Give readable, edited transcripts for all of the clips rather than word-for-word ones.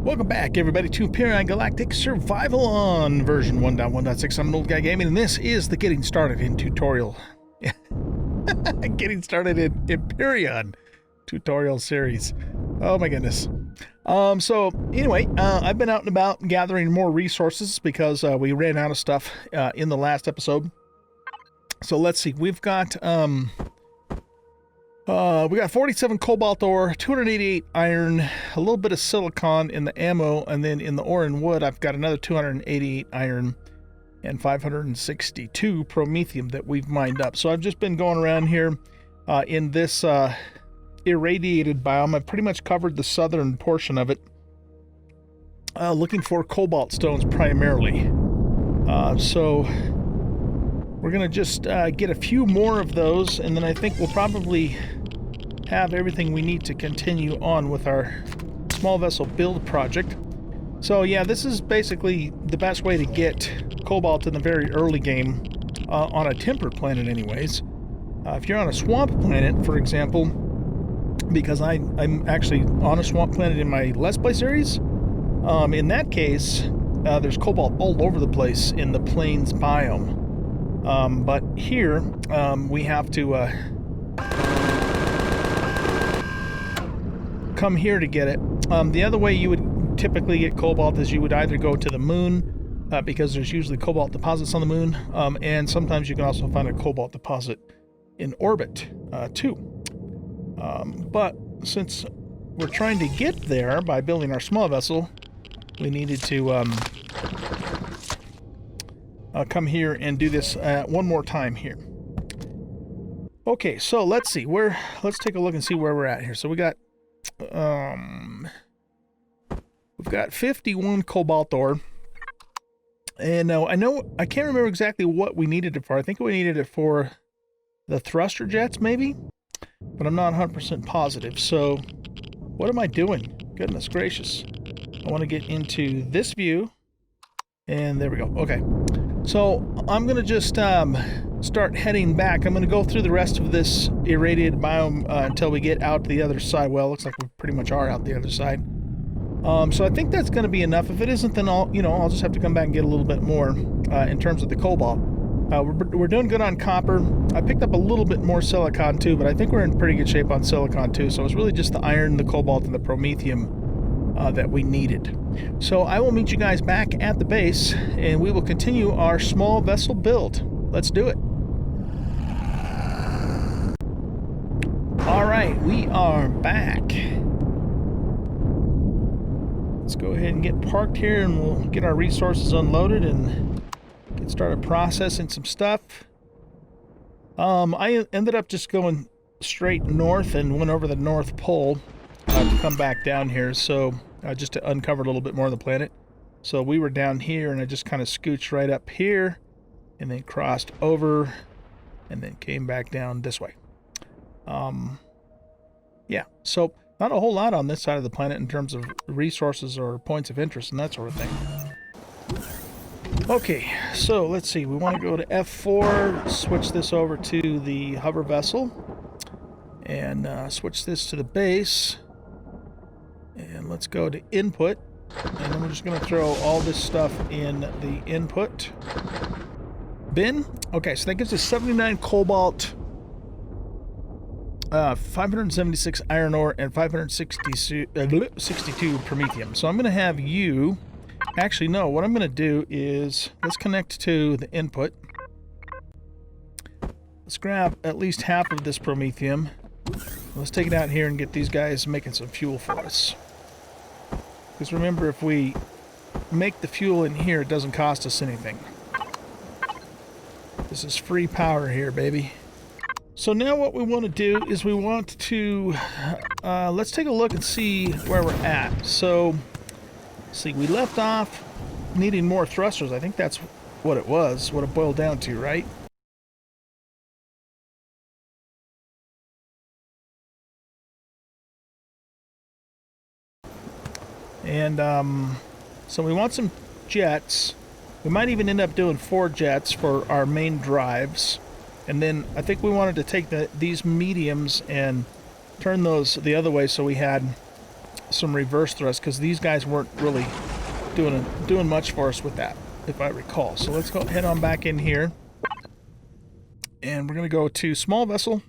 Welcome back, everybody, to Empyrion Galactic Survival on version 1.1.6. I'm anoldguygaming, and this is the Getting Started in tutorial. Getting Started in Empyrion tutorial series. Oh my goodness. So anyway, I've been out and about gathering more resources because we ran out of stuff in the last episode. So let's see, we got 47 cobalt ore, 288 iron, a little bit of silicon in the ammo, and then in the ore and wood, I've got another 288 iron and 562 promethium that we've mined up. So I've just been going around here in this irradiated biome. I've pretty much covered the southern portion of it, looking for cobalt stones primarily. So we're going to just get a few more of those, and then I think we'll probably have everything we need to continue on with our small vessel build project. So yeah, this is basically the best way to get cobalt in the very early game on a temperate planet anyways. If you're on a swamp planet, for example, because I'm actually on a swamp planet in my Let's Play series, in that case, there's cobalt all over the place in the plains biome. But here, we have to come here to get it. The other way you would typically get cobalt is you would either go to the moon, because there's usually cobalt deposits on the moon, and sometimes you can also find a cobalt deposit in orbit, too. But since we're trying to get there by building our small vessel, we needed to come here and do this one more time here. Okay, so let's see let's take a look and see where we're at here. So we've got 51 cobalt ore, and I can't remember exactly what we needed it for. I think we needed it for the thruster jets maybe, but I'm not 100% positive. So what am I doing? Goodness gracious. I want to get into this view, and there we go. Okay. So I'm going to just start heading back. I'm going to go through the rest of this irradiated biome until we get out the other side. Well, it looks like we pretty much are out the other side. So I think that's going to be enough. If it isn't, then I'll just have to come back and get a little bit more in terms of the cobalt. We're doing good on copper. I picked up a little bit more silicon too, but I think we're in pretty good shape on silicon too. So it's really just the iron, the cobalt, and the promethium that we needed. So I will meet you guys back at the base, and we will continue our small vessel build. Let's do it. All right, we are back. Let's go ahead and get parked here, and we'll get our resources unloaded and get started processing some stuff. I ended up just going straight north and went over the North Pole to come back down here, so just to uncover a little bit more of the planet. So we were down here, and I just kind of scooched right up here, and then crossed over, and then came back down this way. Yeah, so not a whole lot on this side of the planet in terms of resources or points of interest and that sort of thing. Okay, so let's see. We want to go to F4, switch this over to the hover vessel, and switch this to the base. And let's go to input, and then we're just going to throw all this stuff in the input bin. Okay, so that gives us 79 cobalt, 576 iron ore, and 562 promethium. So I'm going to have you... Actually, no, what I'm going to do is let's connect to the input. Let's grab at least half of this promethium. Let's take it out here and get these guys making some fuel for us. Because remember, if we make the fuel in here, it doesn't cost us anything. This is free power here, baby. So now what we want to do is we want to... let's take a look and see where we're at. So, see, we left off needing more thrusters. I think that's what it was, what it boiled down to, right? And so we want some jets. We might even end up doing 4 jets for our main drives. And then I think we wanted to take these mediums and turn those the other way, so we had some reverse thrust because these guys weren't really doing much for us with that, if I recall. So let's go head on back in here. And we're going to go to small vessel.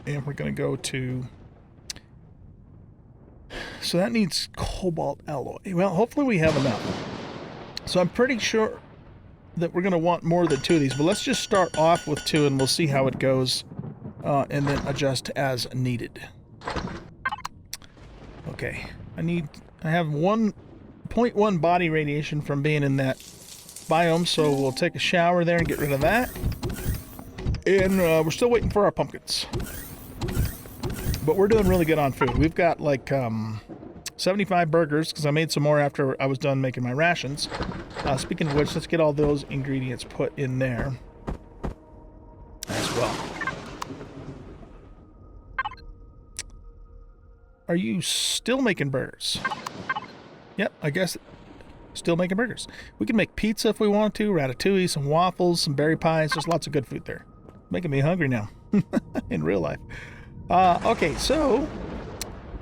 And we're going to go to... So that needs cobalt alloy. Well, hopefully we have enough. So I'm pretty sure that we're going to want more than 2 of these. But let's just start off with 2 and we'll see how it goes. And then adjust as needed. Okay. I have 1.1 body radiation from being in that biome. So we'll take a shower there and get rid of that. And we're still waiting for our pumpkins. But we're doing really good on food. We've got like 75 burgers because I made some more after I was done making my rations. Speaking of which, let's get all those ingredients put in there as well. Are you still making burgers? Yep, I guess still making burgers. We can make pizza if we want to, ratatouille, some waffles, some berry pies. There's lots of good food there. Making me hungry now in real life. Okay, so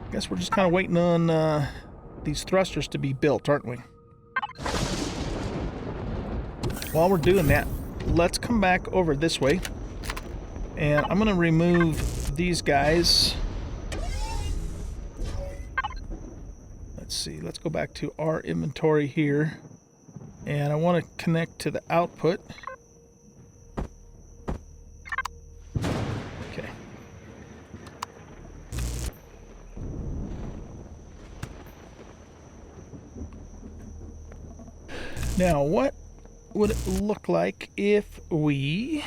I guess we're just kind of waiting on these thrusters to be built, aren't we? While we're doing that, let's come back over this way. And I'm going to remove these guys. Let's see, let's go back to our inventory here. And I want to connect to the output. Okay. Now, what would it look like if we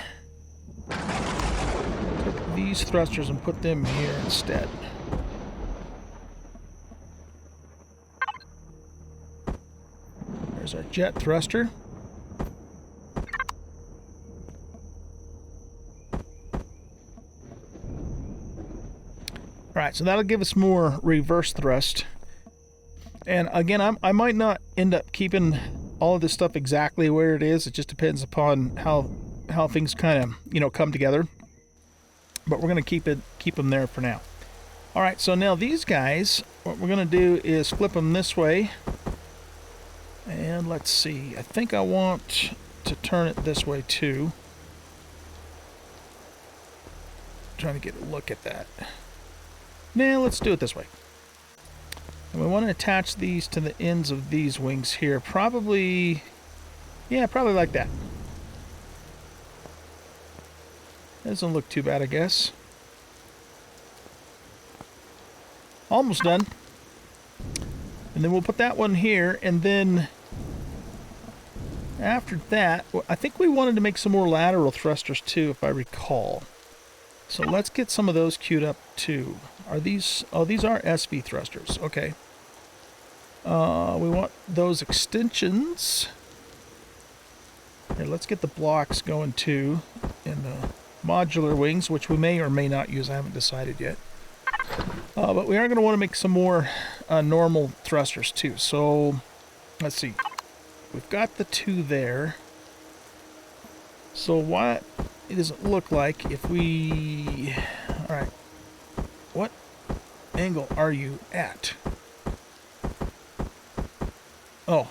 took these thrusters and put them here instead? There's our jet thruster. Alright, so that'll give us more reverse thrust. And again, I might not end up keeping all of this stuff exactly where it is. It just depends upon how things kind of, you know, come together. But we're going to keep them there for now. Alright, so now these guys, what we're going to do is flip them this way. And let's see, I think I want to turn it this way too. I'm trying to get a look at that. Now let's do it this way. And we want to attach these to the ends of these wings here. Probably, yeah, probably like that. Doesn't look too bad, I guess. Almost done. And then we'll put that one here, and then after that, I think we wanted to make some more lateral thrusters too, if I recall. So let's get some of those queued up too. Are these, oh, these are SV thrusters, okay. We want those extensions. Here, let's get the blocks going too, and the modular wings, which we may or may not use, I haven't decided yet. But we are going to want to make some more normal thrusters too. So let's see. We've got the 2 there. So what does it look like if we... Alright. What angle are you at? Oh.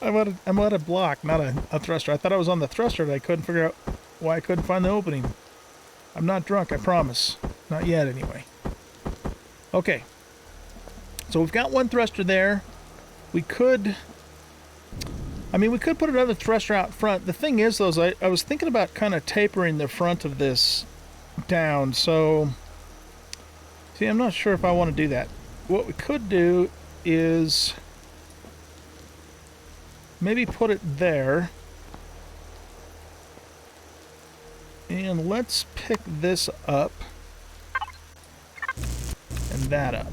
I'm at a block, not a thruster. I thought I was on the thruster and I couldn't figure out why I couldn't find the opening. I'm not drunk, I promise. Not yet, anyway. Okay. So we've got one thruster there. We could... I mean, we could put another thruster out front. The thing is, though, is I was thinking about kind of tapering the front of this down. So, see, I'm not sure if I want to do that. What we could do is maybe put it there. And let's pick this up and that up.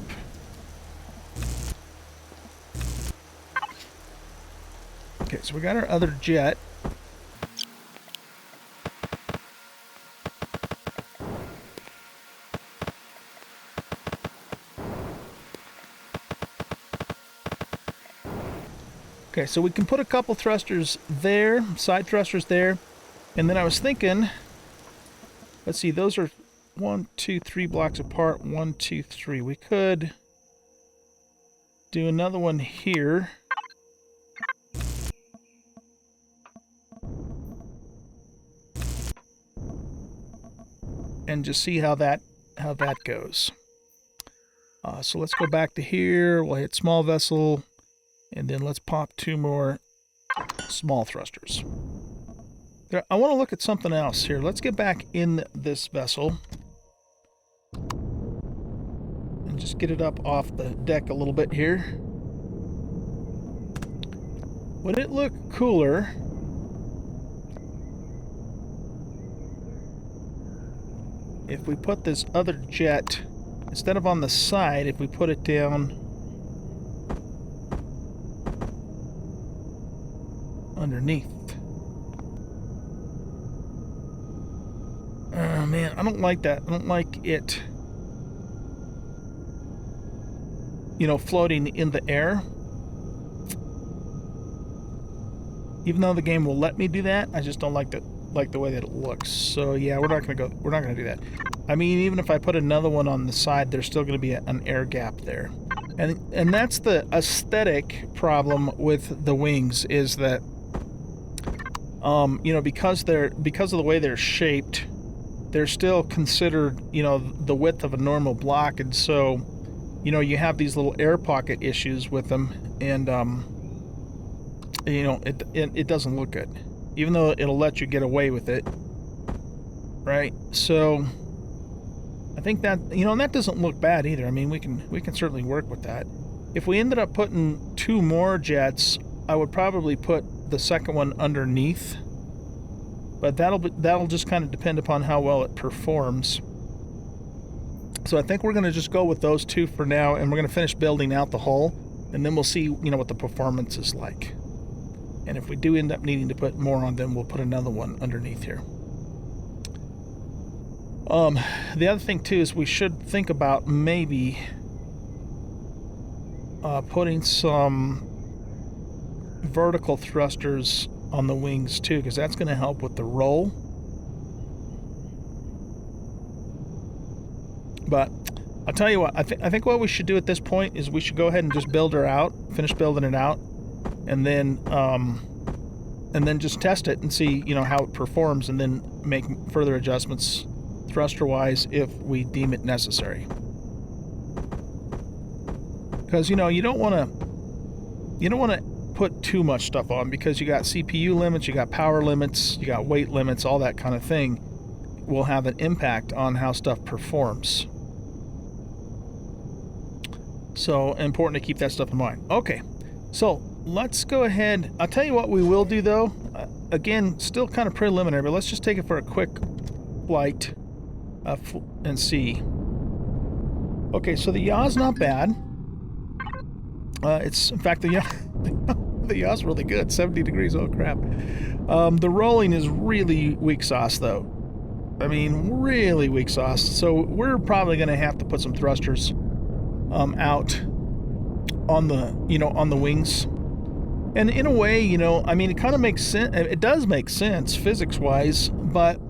Okay, so we got our other jet. Okay, so we can put a couple thrusters there, side thrusters there. And then I was thinking, let's see, those are 1, 2, 3 blocks apart. 1, 2, 3. We could do another one here. And just see how that goes. So let's go back to here. We'll hit small vessel, and then let's pop 2 more small thrusters. There, I want to look at something else here. Let's get back in this vessel and just get it up off the deck a little bit here. Would it look cooler if we put this other jet, instead of on the side, if we put it down underneath? Oh man, I don't like that. I don't like it, you know, floating in the air. Even though the game will let me do that, I just don't like the way that it looks. So yeah, we're not gonna do that. I mean, even if I put another one on the side, there's still gonna be an air gap there. And that's the aesthetic problem with the wings, is that you know, because of the way they're shaped, they're still considered, you know, the width of a normal block, and so, you know, you have these little air pocket issues with them, and you know, it doesn't look good, even though it'll let you get away with it, right? So I think that, you know, and that doesn't look bad either. I mean, we can certainly work with that. If we ended up putting 2 more jets, I would probably put the second one underneath, but that'll just kind of depend upon how well it performs. So I think we're going to just go with those 2 for now, and we're going to finish building out the hull, and then we'll see, you know, what the performance is like. And if we do end up needing to put more on them, we'll put another one underneath here. The other thing too is we should think about maybe putting some vertical thrusters on the wings too, because that's going to help with the roll. But I'll tell you what, I think what we should do at this point is we should go ahead and just build her out, finish building it out, and then just test it and see, you know, how it performs, and then make further adjustments thruster wise if we deem it necessary. Because, you know, you don't want to put too much stuff on, because you got CPU limits, you got power limits, you got weight limits, all that kind of thing will have an impact on how stuff performs. So important to keep that stuff in mind. Okay, so let's go ahead. I'll tell you what we will do though. Again, still kind of preliminary, but let's just take it for a quick flight and see. Okay, so the yaw's not bad. It's, in fact, the yaw's really good. 70 degrees, oh crap. The rolling is really weak sauce though. I mean, really weak sauce. So we're probably going to have to put some thrusters out on the, you know, on the wings. And in a way, you know, I mean, it kind of makes sense. It does make sense physics-wise, but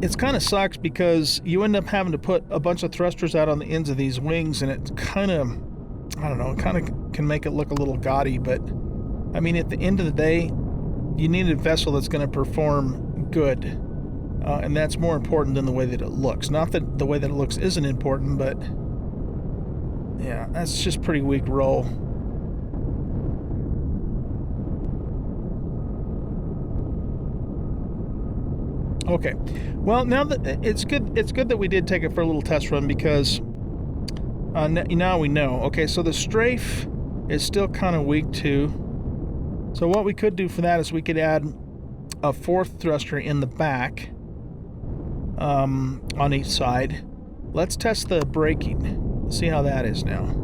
it's kind of sucks because you end up having to put a bunch of thrusters out on the ends of these wings, and it kind of, I don't know, it kind of can make it look a little gaudy. But I mean, at the end of the day, you need a vessel that's going to perform good, and that's more important than the way that it looks. Not that the way that it looks isn't important, but yeah, that's just pretty weak roll. Okay, well, now that it's good that we did take it for a little test run, because now we know. Okay, so the strafe is still kind of weak too. So what we could do for that is we could add a 4th thruster in the back on each side. Let's test the braking. Let's see how that is now.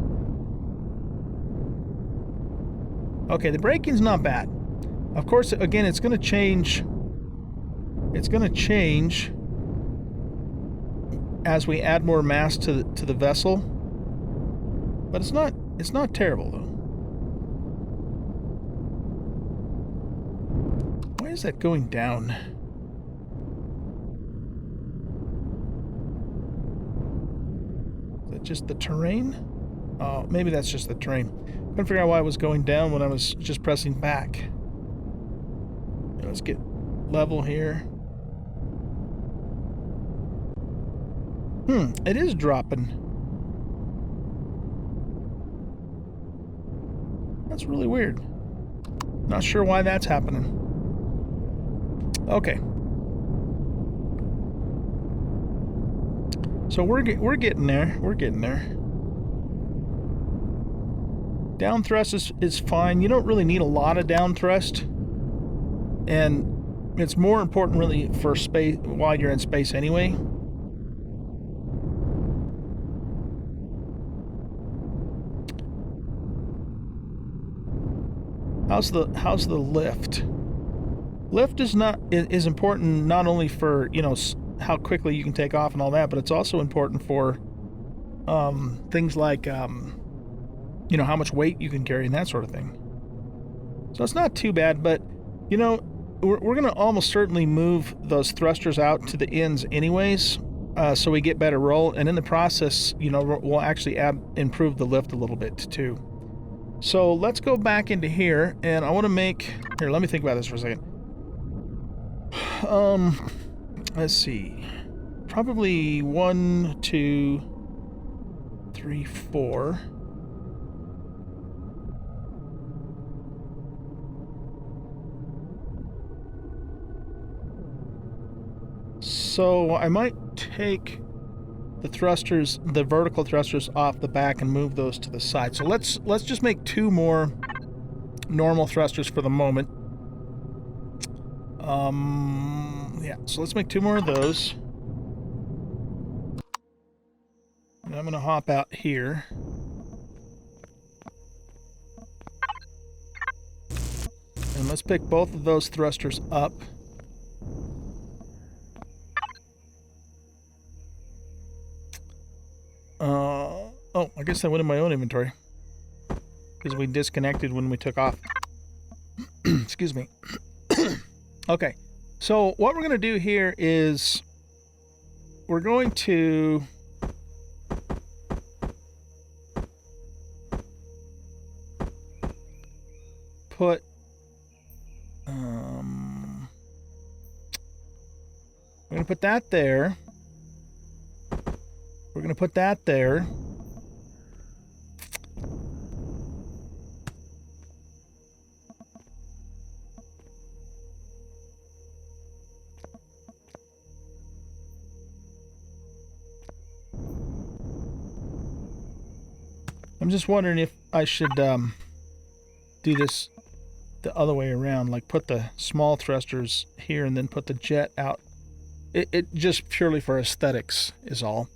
Okay, the braking's not bad. Of course, again, it's going to change. It's going to change as we add more mass to the vessel, but it's not terrible though. Why is that going down? just the terrain? Oh, maybe that's just the terrain. Couldn't figure out why it was going down when I was just pressing back. Let's get level here. It is dropping. That's really weird. Not sure why that's happening. Okay. So we're getting there. We're getting there. Down thrust is fine. You don't really need a lot of down thrust. And it's more important really for space while you're in space anyway. How's the lift? Lift is important not only for, you know, how quickly you can take off and all that, but it's also important for things like you know, how much weight you can carry and that sort of thing. So it's not too bad, but you know, we're going to almost certainly move those thrusters out to the ends anyways, so we get better roll, and in the process, you know, we'll actually improve the lift a little bit too. So let's go back into here, and I want to make... Here, let me think about this for a second. Let's see. Probably 1, 2, 3, 4. So I might take the thrusters, the vertical thrusters off the back and move those to the side. So let's just make 2 more normal thrusters for the moment. Yeah, so let's make 2 more of those. And I'm going to hop out here. And let's pick both of those thrusters up. Oh, I guess I went in my own inventory. Because we disconnected when we took off. Excuse me. Okay, so what we're going to do here is we're going to put we're going to put that there. We're going to put that there. I'm just wondering if I should do this the other way around, like put the small thrusters here and then put the jet out. It just purely for aesthetics is all.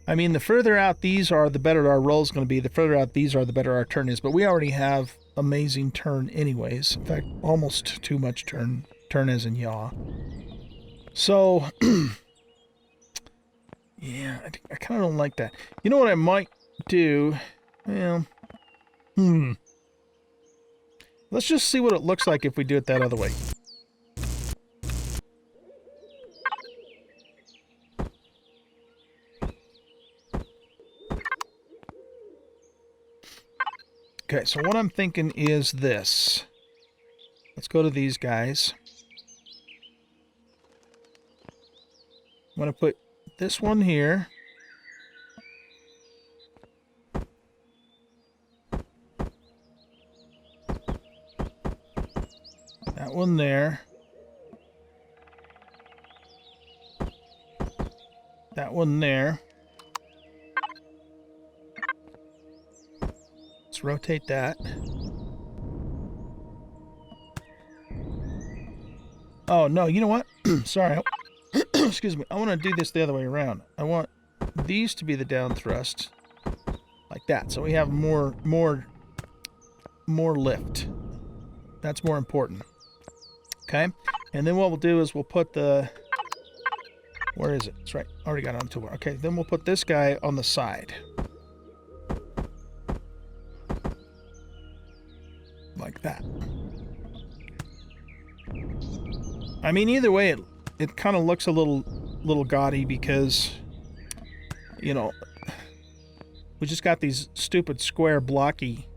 I mean, the further out these are, the better our roll is going to be. The further out these are, the better our turn is. But we already have amazing turn anyways. In fact, almost too much turn. Turn as in yaw. So, yeah, I kind of don't like that. You know what I might do? Well, let's just see what it looks like if we do it that other way. Okay, so what I'm thinking is this. Let's go to these guys. I'm going to put this one here. That one there. That one there. Let's rotate that. Oh, no, you know what? Sorry. Excuse me. I want to do this the other way around. I want these to be the down thrust. Like that. So we have more lift. That's more important. Okay? And then what we'll do is we'll put the... Where is it? That's right. Already got it on toolbar. Okay, then we'll put this guy on the side. Like that. I mean, either way, it kind of looks a little gaudy because, you know, we just got these stupid square blocky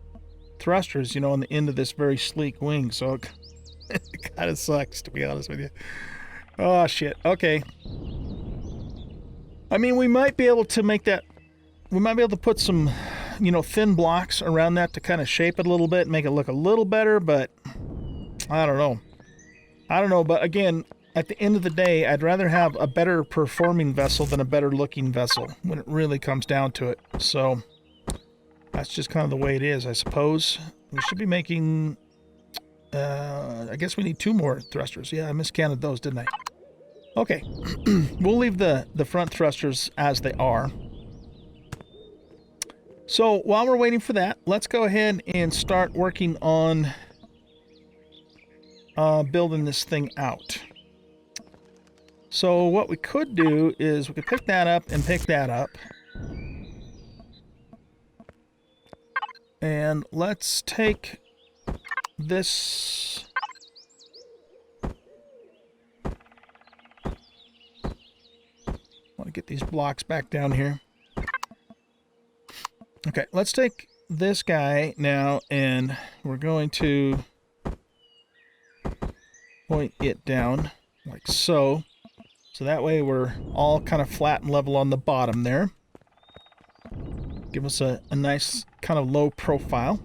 thrusters, you know, on the end of this very sleek wing, so it kind of sucks, to be honest with you. Oh, shit. Okay. I mean, we might be able to make that... We might be able to put some, you know, thin blocks around that to kind of shape it a little bit and make it look a little better, but I don't know. I don't know, but again, at the end of the day, I'd rather have a better performing vessel than a better looking vessel when it really comes down to it. So that's just kind of the way it is, I suppose. We should be making... I guess we need 2 more thrusters. Yeah, I miscounted those, didn't I? Okay. We'll leave the front thrusters as they are. So while we're waiting for that, let's go ahead and start working on building this thing out. So what we could do is we could pick that up and pick that up. And let's take this... I want to get these blocks back down here. Okay, let's take this guy now, and we're going to point it down like so. So that way we're all kind of flat and level on the bottom there. Give us a nice kind of low profile.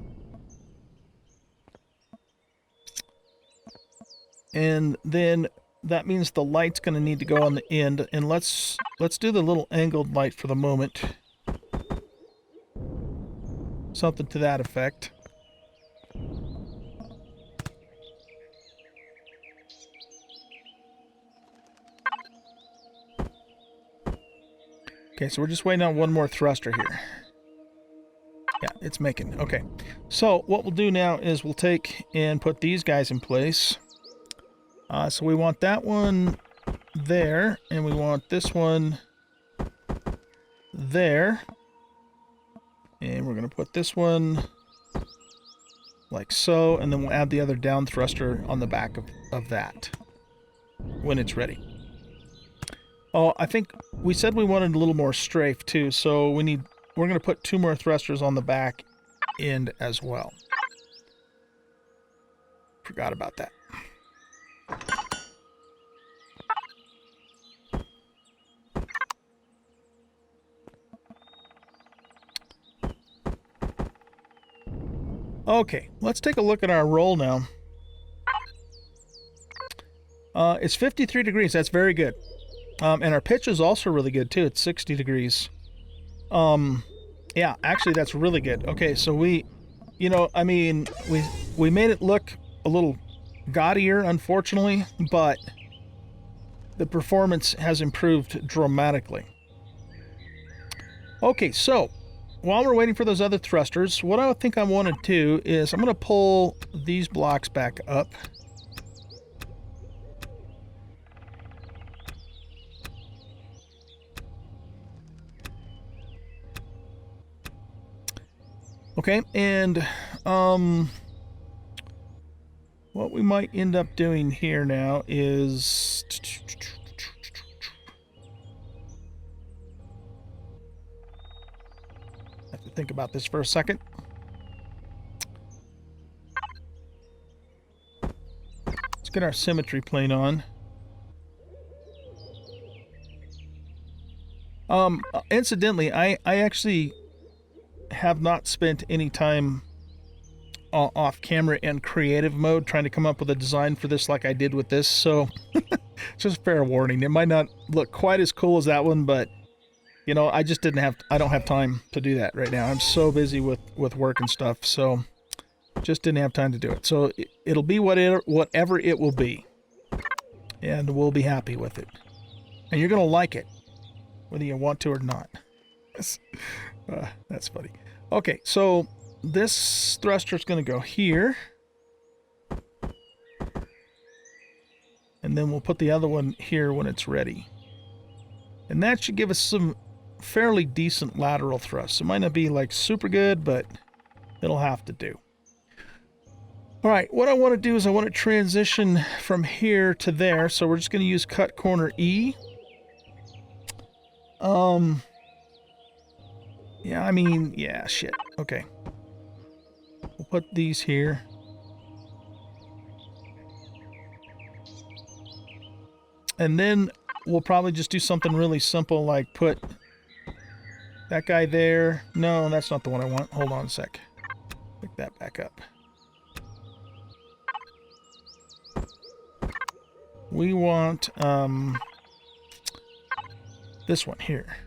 And then that means the light's going to need to go on the end. And let's do the little angled light for the moment. Something to that effect. Okay, so we're just waiting on one more thruster here. Yeah, it's making. Okay. So what we'll do now is we'll take and put these guys in place. So we want that one there, and we want this one there. And we're going to put this one like so, and then we'll add the other down thruster on the back of that when it's ready. Oh, I think we said we wanted a little more strafe too, so we're going to put 2 more thrusters on the back end as well. Forgot about that. Okay, let's take a look at our roll now. It's 53 degrees. That's very good. And our pitch is also really good, too. It's 60 degrees. Yeah, actually, that's really good. Okay, so we made it look a little gaudier, unfortunately, but the performance has improved dramatically. Okay, so while we're waiting for those other thrusters, what I think I want to do is I'm going to pull these blocks back up. Okay, and what we might end up doing here now is... I have to think about this for a second. Let's get our symmetry plane on. Incidentally, I actually have not spent any time off camera in creative mode trying to come up with a design for this like I did with this, so just fair warning. It might not look quite as cool as that one, but you know, I don't have time to do that right now. I'm so busy with work and stuff, so just didn't have time to do it. So it'll be whatever it will be, and we'll be happy with it. And you're gonna like it, whether you want to or not. That's funny. Okay, so this thruster is going to go here. And then we'll put the other one here when it's ready. And that should give us some fairly decent lateral thrust. It might not be like super good, but it'll have to do. All right, what I want to do is I want to transition from here to there. So we're just going to use cut corner E. Yeah, I mean, yeah, shit. Okay. We'll put these here. And then we'll probably just do something really simple like put that guy there. No, that's not the one I want. Hold on a sec. Pick that back up. We want this one here.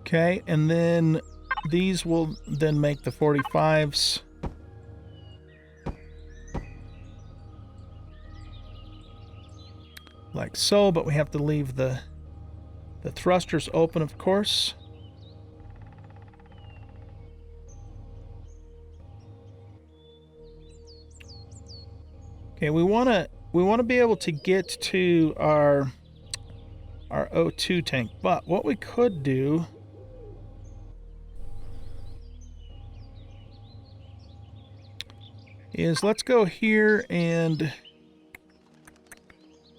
Okay, and then these will then make the 45s. Like so, but we have to leave the thrusters open, of course. Okay, we want to be able to get to our O2 tank, but what we could do is let's go here and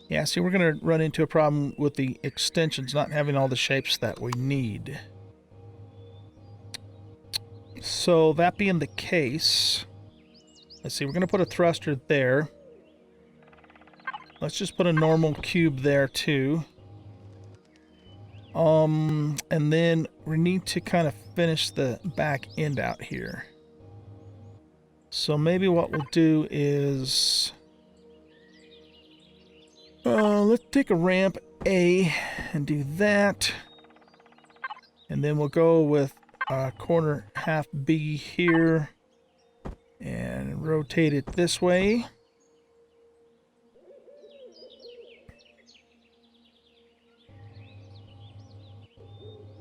yeah, see, we're going to run into a problem with the extensions not having all the shapes that we need. So that being the case, let's see, we're going to put a thruster there. Let's just put a normal cube there too. And then we need to kind of finish the back end out here. So maybe what we'll do is let's take a ramp A and do that. And then we'll go with corner half B here and rotate it this way.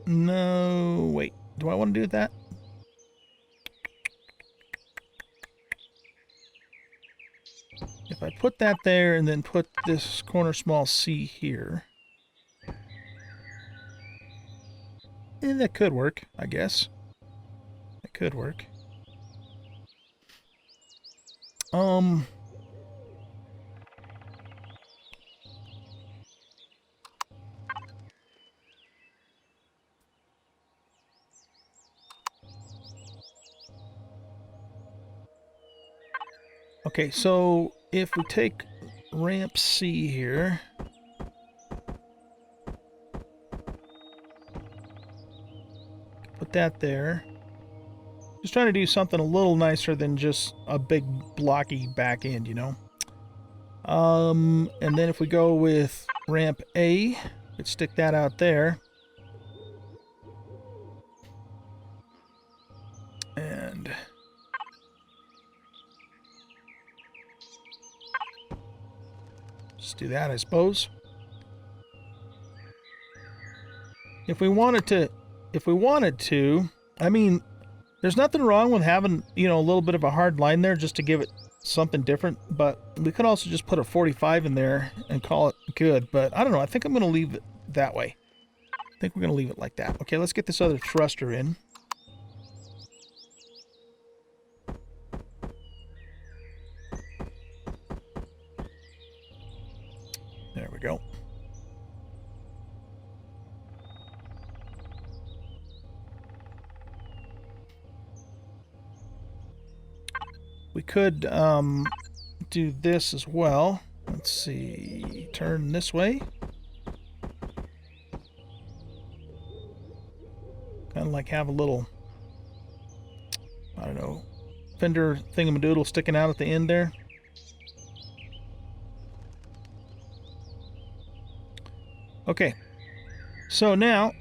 No, wait. Do I want to do that? If I put that there and then put this corner small C here, that could work, I guess. That could work. Okay, so if we take ramp C here, put that there. Just trying to do something a little nicer than just a big blocky back end, you know. And then if we go with ramp A, let's stick that out there. And just do that, I suppose. If we wanted to, I mean, there's nothing wrong with having, you know, a little bit of a hard line there just to give it something different, but we could also just put a 45 in there and call it good, but I don't know, I think I'm going to leave it that way. I think we're going to leave it like that. Okay, let's get this other thruster in. There we go. We could do this as well. Let's see, turn this way. Kind of like have a little, I don't know, fender thingamadoodle sticking out at the end there. Okay, so now,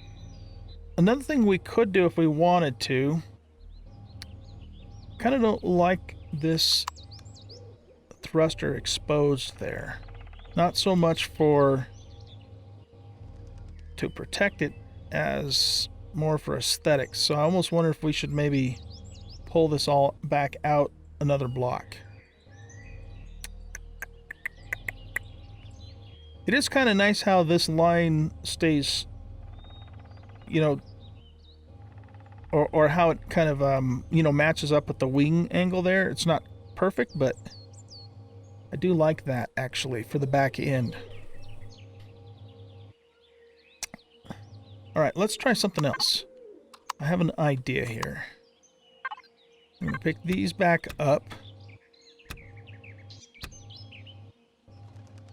another thing we could do if we wanted to, kind of don't like this thruster exposed there. Not so much to protect it as more for aesthetics. So I almost wonder if we should maybe pull this all back out another block. It is kind of nice how this line stays, you know, or how it kind of, you know, matches up with the wing angle there. It's not perfect, but I do like that, actually, for the back end. All right, let's try something else. I have an idea here. I'm going to pick these back up.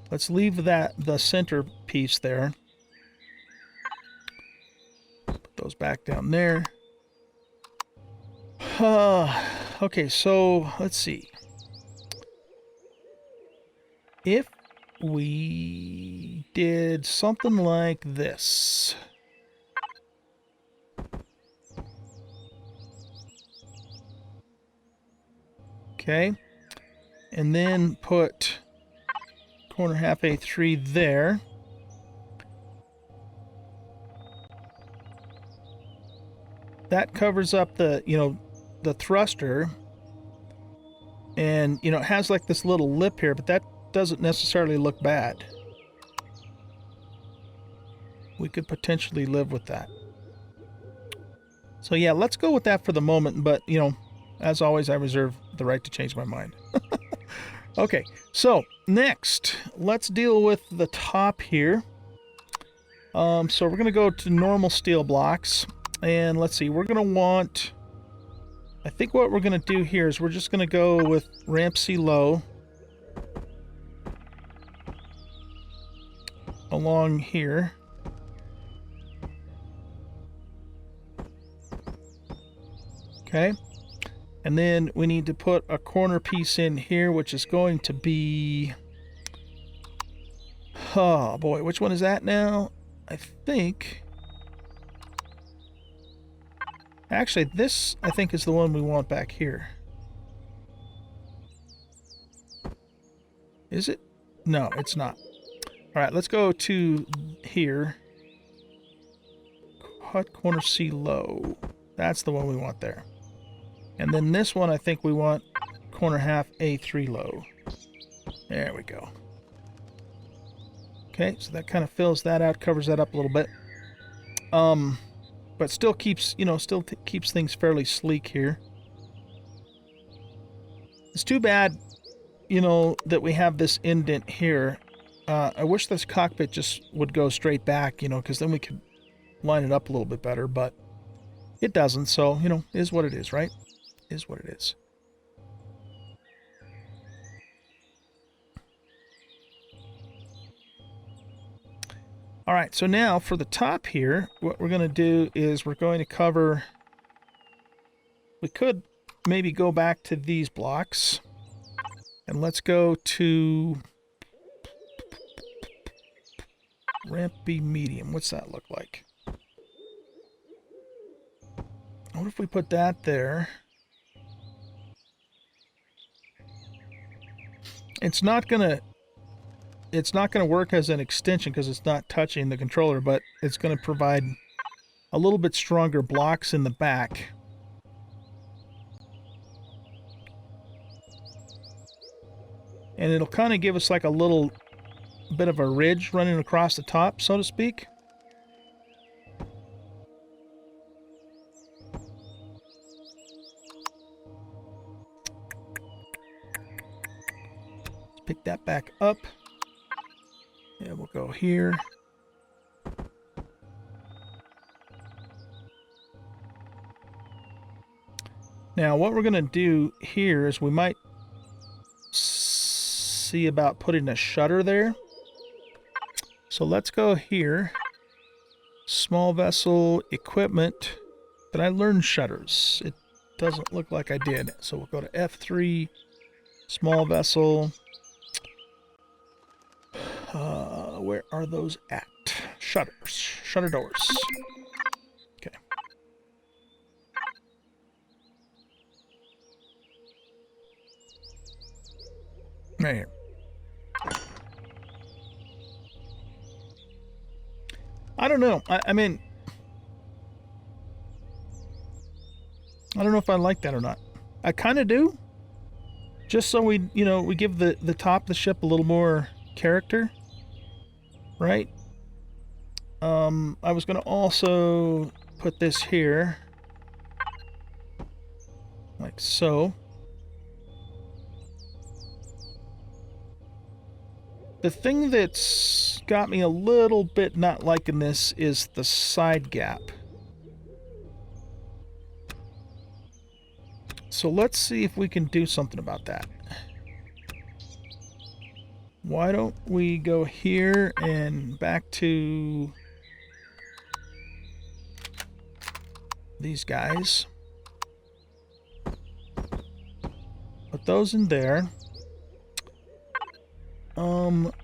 Let's leave the center piece there. Put those back down there. Okay, so let's see. If we did something like this. Okay. And then put corner half A3 there. That covers up the, the thruster. And, it has like this little lip here, but that doesn't necessarily look bad. We could potentially live with that. So yeah, let's go with that for the moment, but, as always, I reserve the right to change my mind. Okay, so next, let's deal with the top here. So we're going to go to normal steel blocks, and let's see, we're going to want... I think what we're going to do here is we're just going to go with ramp C low along here. Okay. And then we need to put a corner piece in here, which is going to be... Oh, boy. Which one is that now? I think... Actually, this, I think, is the one we want back here. Is it? No, it's not. All right, let's go to here. Cut corner C low. That's the one we want there. And then this one, I think we want corner half A3 low. There we go. Okay, so that kind of fills that out, covers that up a little bit. But still keeps, keeps things fairly sleek here. It's too bad, that we have this indent here. I wish this cockpit just would go straight back, because then we could line it up a little bit better, but it doesn't, so, is what it is, right? Is what it is. All right, so now for the top here, what we're going to do is we're going to cover... We could maybe go back to these blocks. And let's go to... Ramp B medium. What's that look like? What if we put that there? It's not gonna work as an extension because it's not touching the controller, but it's going to provide a little bit stronger blocks in the back. And it'll kind of give us like a little bit of a ridge running across the top, so to speak. Let's pick that back up. Yeah, we'll go here. Now, what we're going to do here is we might see about putting a shutter there. So let's go here. Small vessel equipment. Did I learn shutters? It doesn't look like I did. So we'll go to F3, small vessel. Where are those at? Shutters. Shutter doors. Okay. Right here. I don't know. I mean, I don't know if I like that or not. I kind of do. Just so we, we give the top of the ship a little more character. Right? I was going to also put this here. Like so. The thing that's got me a little bit not liking this is the side gap. So let's see if we can do something about that. Why don't we go here and back to these guys. Put those in there.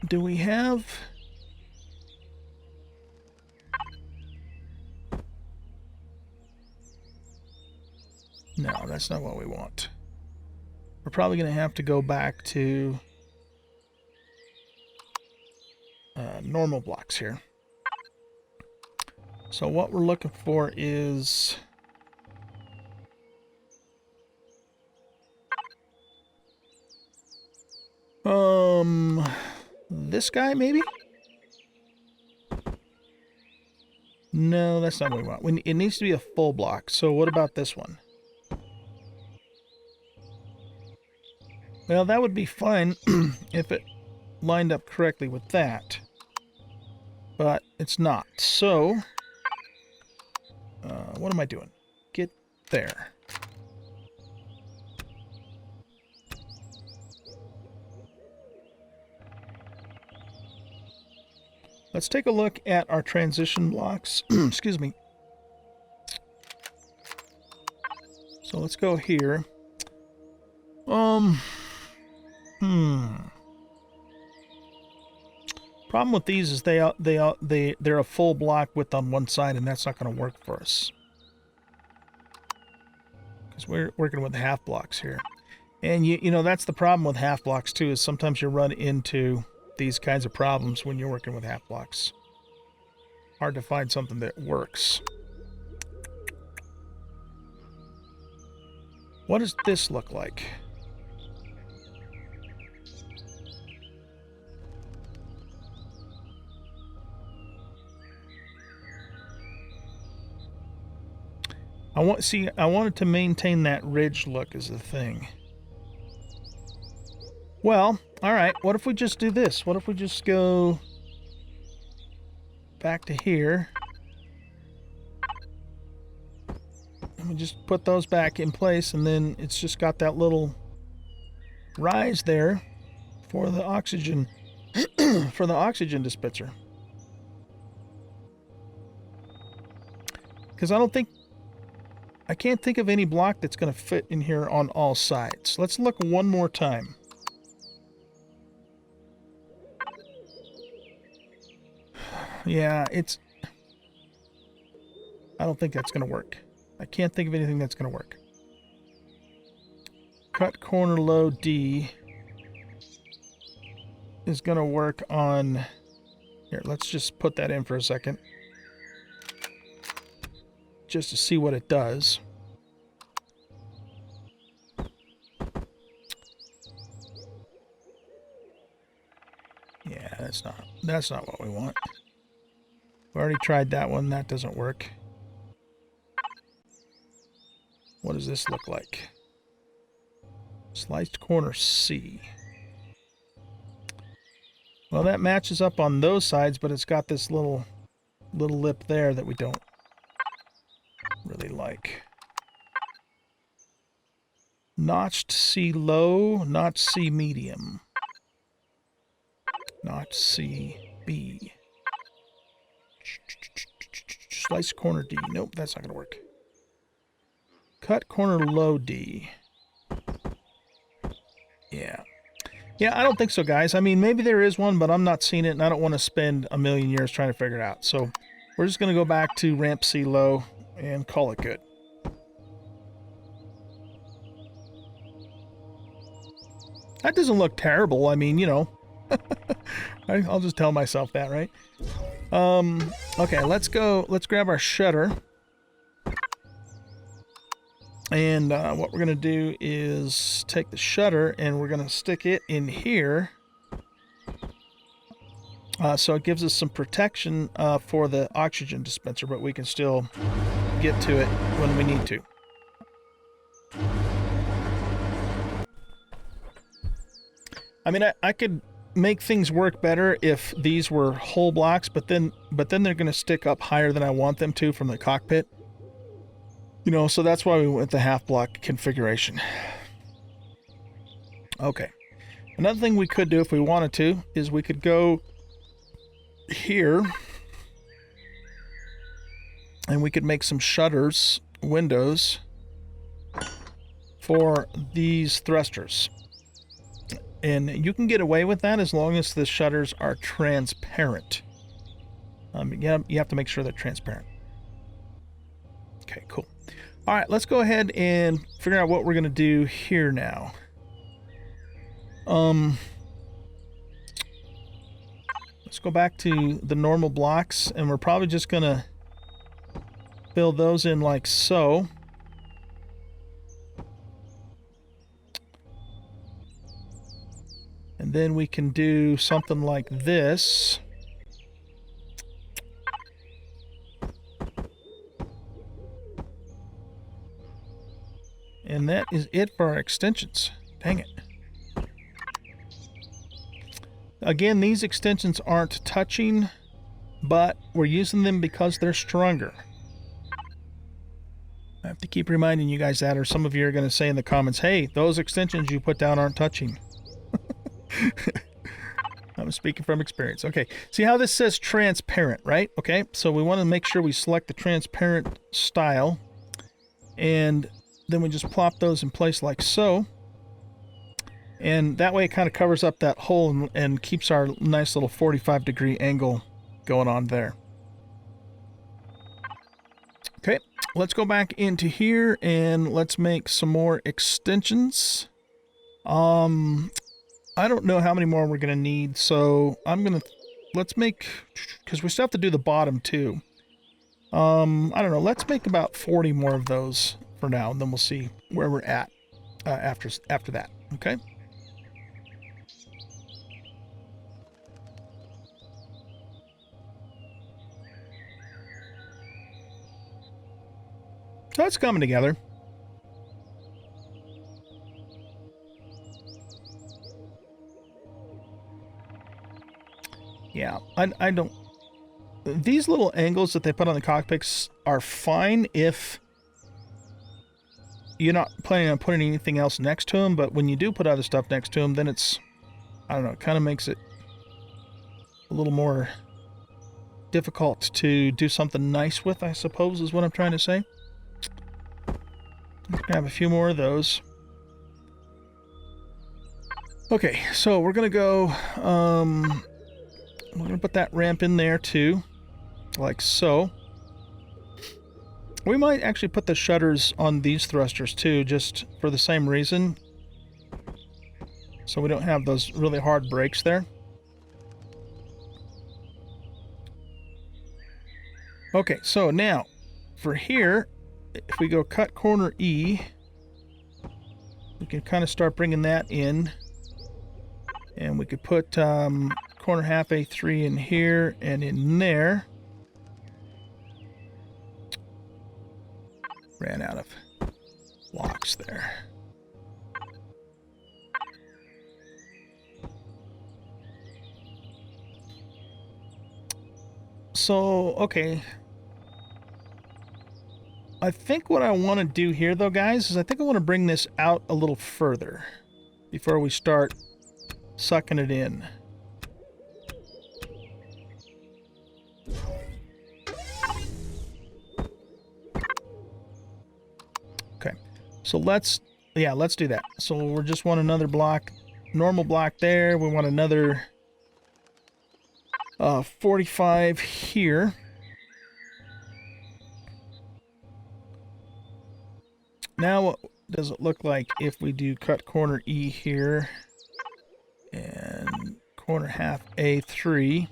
Do we have... No, that's not what we want. We're probably going to have to go back to normal blocks here. So what we're looking for is... this guy, maybe? No, that's not what we want. It needs to be a full block. So what about this one? Well, that would be fine if it lined up correctly with that. But it's not. So, what am I doing? Get there. Let's take a look at our transition blocks. Excuse me. So let's go here. Problem with these is they're a full block width on one side, and that's not going to work for us because we're working with half blocks here. And you know that's the problem with half blocks too, is sometimes you run into these kinds of problems when you're working with half blocks. Hard to find something that works. What does this look like? I wanted to maintain that ridge look as the thing. Well, all right, what if we just do this? What if we just go back to here? And we just put those back in place, and then it's just got that little rise there for the oxygen for the oxygen dispenser. Because I can't think of any block that's going to fit in here on all sides. Let's look one more time. Yeah, I don't think that's going to work. I can't think of anything that's going to work. Cut corner low D is going to work on... Here, let's just put that in for a second. Just to see what it does. Yeah, that's not what we want. We already tried that one. That doesn't work. What does this look like? Sliced corner C. Well, that matches up on those sides, but it's got this little lip there that we don't really like. Notched C low, notched C medium. Notched C B. Slice corner D. Nope, that's not going to work. Cut corner low D. Yeah. Yeah, I don't think so, guys. I mean, maybe there is one, but I'm not seeing it, and I don't want to spend a million years trying to figure it out. So we're just going to go back to ramp C low and call it good. That doesn't look terrible. I mean, you know, I'll just tell myself that, right? Okay, let's go. Let's grab our shutter. And what we're going to do is take the shutter and we're going to stick it in here. So it gives us some protection for the oxygen dispenser, but we can still get to it when we need to. I mean, I could make things work better if these were whole blocks, but then they're going to stick up higher than I want them to from the cockpit. You know, so that's why we went the half block configuration. Okay. Another thing we could do if we wanted to is we could go here and we could make some shutters, windows for these thrusters. And you can get away with that as long as the shutters are transparent. You have to make sure they're transparent. Okay, cool. All right, let's go ahead and figure out what we're going to do here now. Let's go back to the normal blocks, and we're probably just going to fill those in like so. And then we can do something like this. And that is it for our extensions. Dang it. Again, these extensions aren't touching, but we're using them because they're stronger. I have to keep reminding you guys that, or some of you are going to say in the comments, hey, those extensions you put down aren't touching. I'm speaking from experience. Okay, see how this says transparent, right? Okay, so we want to make sure we select the transparent style, and then we just plop those in place like so. And that way it kind of covers up that hole and keeps our nice little 45-degree angle going on there. Okay, let's go back into here and let's make some more extensions. I don't know how many more we're going to need, so let's make, because we still have to do the bottom too. I don't know, let's make about 40 more of those for now, and then we'll see where we're at after that, okay? So it's coming together. Yeah, I don't... These little angles that they put on the cockpits are fine if you're not planning on putting anything else next to them, but when you do put other stuff next to them, then it's... I don't know, it kind of makes it a little more difficult to do something nice with, I suppose, is what I'm trying to say. Let's grab a few more of those. Okay, so we're going to go... we're going to put that ramp in there too, like so. We might actually put the shutters on these thrusters too, just for the same reason. So we don't have those really hard brakes there. Okay, so now, for here, if we go cut corner E, we can kind of start bringing that in. And we could put... corner half A3 in here and in there. Ran out of blocks there. So, okay. I think what I want to do here, though, guys, is I think I want to bring this out a little further before we start sucking it in. So let's do that. So we just want another block, normal block there. We want another 45 here. Now what does it look like if we do cut corner E here and corner half A3?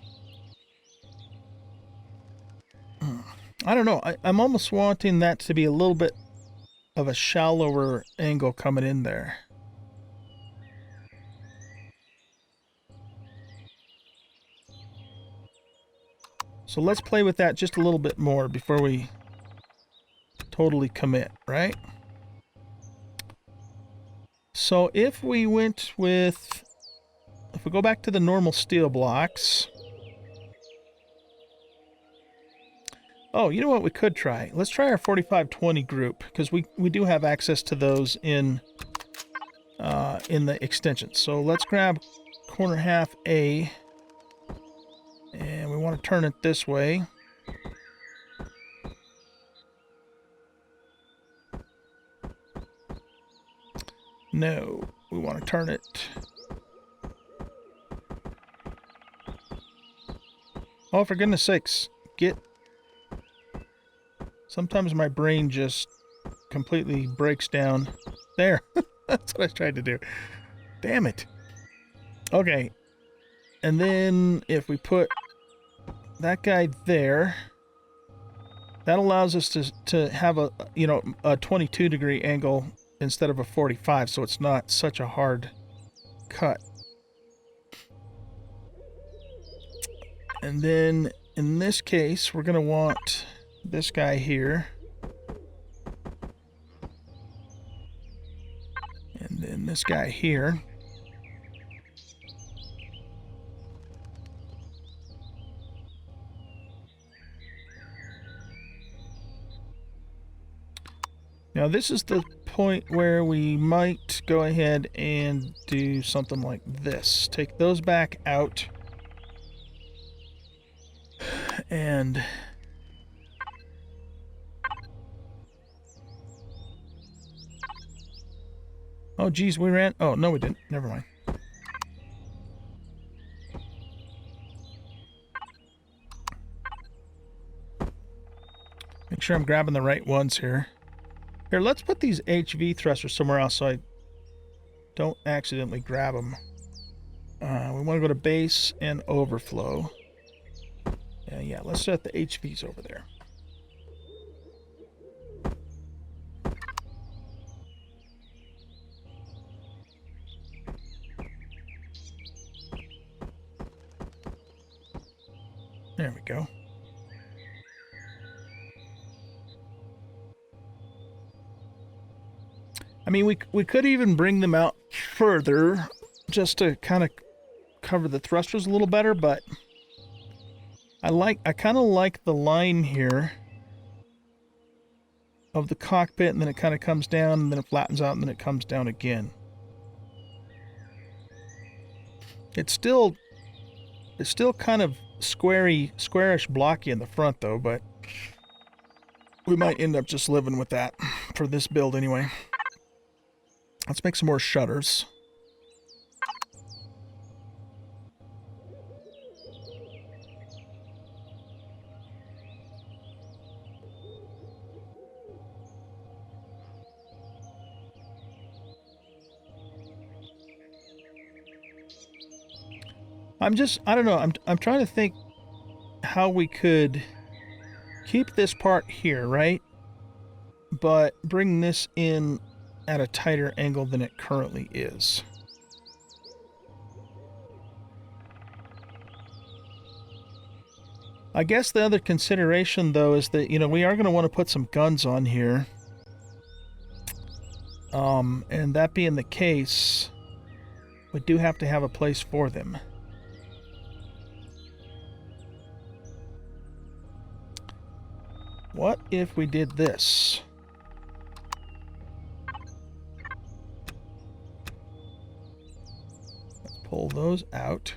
I don't know. I'm almost wanting that to be a little bit of a shallower angle coming in there. So let's play with that just a little bit more before we totally commit, right? So if we went with if we go back to the normal steel blocks... Oh, you know what we could try? Let's try our 4520 group, because we do have access to those in the extension. So let's grab corner half A, and we want to turn it this way. No, we want to turn it... Oh, for goodness sakes, get... Sometimes my brain just completely breaks down. There. That's what I tried to do. Damn it. Okay. And then if we put that guy there, that allows us to have a, you know, a 22-degree angle instead of a 45, so it's not such a hard cut. And then in this case, we're going to want this guy here. And then this guy here. Now this is the point where we might go ahead and do something like this. Take those back out. And... Oh, geez, we ran... Oh, no, we didn't. Never mind. Make sure I'm grabbing the right ones here. Here, let's put these HV thrusters somewhere else so I don't accidentally grab them. We want to go to base and overflow. Yeah, let's set the HVs over there. There we go. I mean, we could even bring them out further just to kind of cover the thrusters a little better, but I kind of like the line here of the cockpit, and then it kind of comes down, and then it flattens out, and then it comes down again. It's still kind of squarish blocky in the front though, but we might end up just living with that for this build anyway. Let's make some more shutters. I don't know, I'm trying to think how we could keep this part here, right? But bring this in at a tighter angle than it currently is. I guess the other consideration, though, is that, you know, we are going to want to put some guns on here. And that being the case, we do have to have a place for them. What if we did this? Let's pull those out.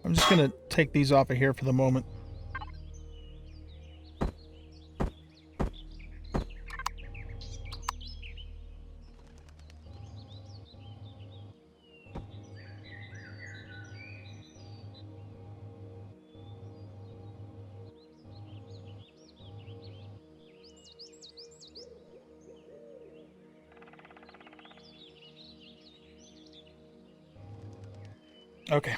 I'm just going to take these off of here for the moment. Okay.